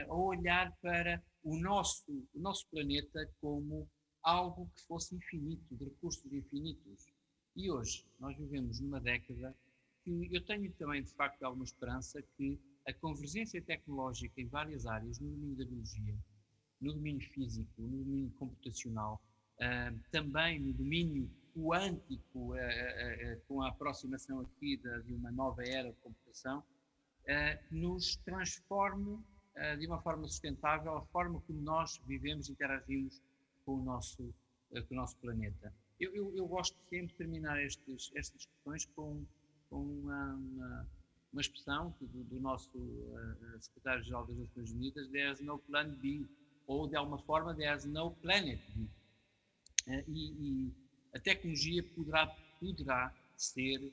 a olhar para o nosso planeta como algo que fosse infinito, de recursos infinitos. E hoje nós vivemos numa década que eu tenho também, de facto, alguma esperança que a convergência tecnológica em várias áreas, no domínio da biologia, no domínio físico, no domínio computacional, também no domínio quântico, com a aproximação aqui de uma nova era de computação, nos transforme de uma forma sustentável a forma como nós vivemos e interagimos com o nosso planeta. Eu gosto sempre de terminar estas discussões com uma expressão do nosso secretário-geral das Nações Unidas: "There's no plan B", ou de alguma forma "There's no planet B". E a tecnologia poderá ser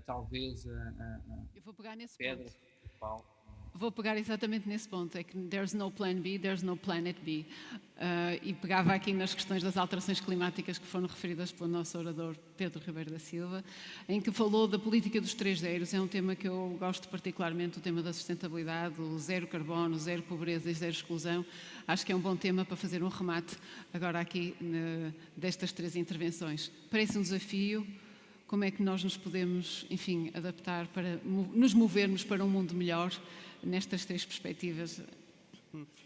talvez Eu vou pegar nesse pedra ponto. principal. Vou pegar exatamente nesse ponto, é que there's no plan B, there's no planet B. E pegava aqui nas questões das alterações climáticas que foram referidas pelo nosso orador Pedro Ribeiro da Silva, em que falou da política dos 3 zeros. É um tema que eu gosto particularmente, o tema da sustentabilidade, o zero carbono, zero pobreza e zero exclusão. Acho que é um bom tema para fazer um remate agora aqui destas 3 intervenções. Parece um desafio. Como é que nós nos podemos, enfim, adaptar para nos movermos para um mundo melhor nestas 3 perspectivas?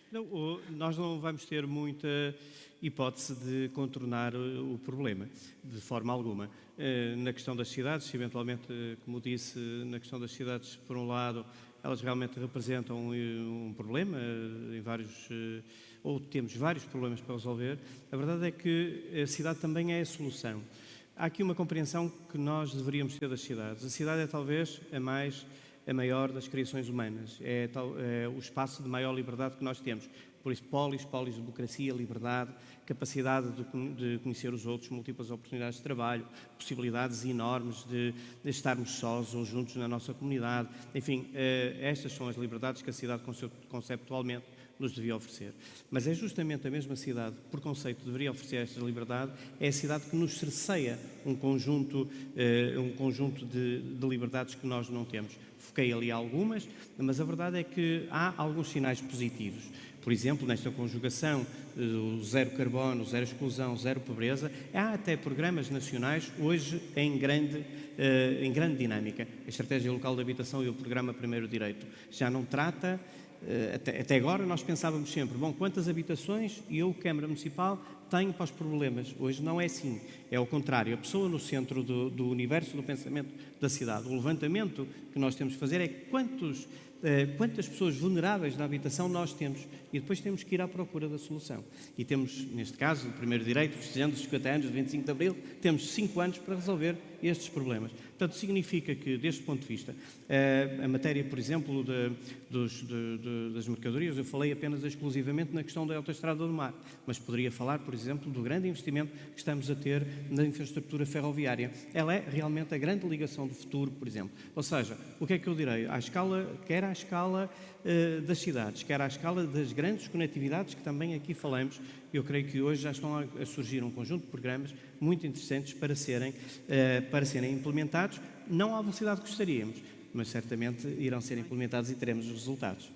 Não, nós não vamos ter muita hipótese de contornar o problema, de forma alguma. Na questão das cidades, eventualmente, como disse, na questão das cidades, por um lado, elas realmente representam um problema, ou temos vários problemas para resolver. A verdade é que a cidade também é a solução. Há aqui uma compreensão que nós deveríamos ter das cidades. A cidade é talvez a maior das criações humanas. É o espaço de maior liberdade que nós temos. Por isso, polis, democracia, liberdade, capacidade de conhecer os outros, múltiplas oportunidades de trabalho, possibilidades enormes de estarmos sós ou juntos na nossa comunidade. Enfim, estas são as liberdades que a cidade conceptualmente nos devia oferecer. Mas é justamente a mesma cidade, por conceito, deveria oferecer esta liberdade, é a cidade que nos cerceia um conjunto de liberdades que nós não temos. Foquei ali algumas, mas a verdade é que há alguns sinais positivos. Por exemplo, nesta conjugação do zero carbono, zero exclusão, zero pobreza, há até programas nacionais hoje em grande dinâmica. A Estratégia Local de Habitação e o Programa Primeiro Direito já não trata. Até agora nós pensávamos sempre, quantas habitações eu, Câmara Municipal, tenho para os problemas? Hoje não é assim, é ao contrário, a pessoa no centro do universo do pensamento da cidade. O levantamento que nós temos de fazer é quantas pessoas vulneráveis na habitação nós temos e depois temos que ir à procura da solução. E temos, neste caso, o primeiro direito, festejando os 50 anos, 25 de Abril, temos 5 anos para resolver estes problemas. Portanto, significa que, deste ponto de vista, a matéria, por exemplo, das mercadorias, eu falei apenas exclusivamente na questão da autoestrada do mar, mas poderia falar, por exemplo, do grande investimento que estamos a ter na infraestrutura ferroviária. Ela é realmente a grande ligação do futuro, por exemplo. Ou seja, o que é que eu direi? Quer à escala das cidades, quer à escala das grandes conectividades que também aqui falamos, eu creio que hoje já estão a surgir um conjunto de programas muito interessantes para serem implementados, não à velocidade que gostaríamos, mas certamente irão ser implementados e teremos os resultados.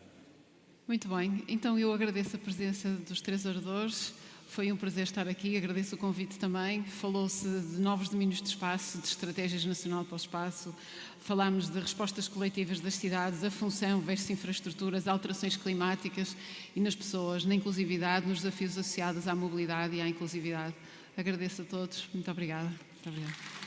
Muito bem, então eu agradeço a presença dos 3 oradores. Foi um prazer estar aqui, agradeço o convite também. Falou-se de novos domínios de espaço, de estratégias nacional para o espaço, falámos de respostas coletivas das cidades, a função versus infraestruturas, alterações climáticas e nas pessoas, na inclusividade, nos desafios associados à mobilidade e à inclusividade. Agradeço a todos, muito obrigada. Muito obrigada.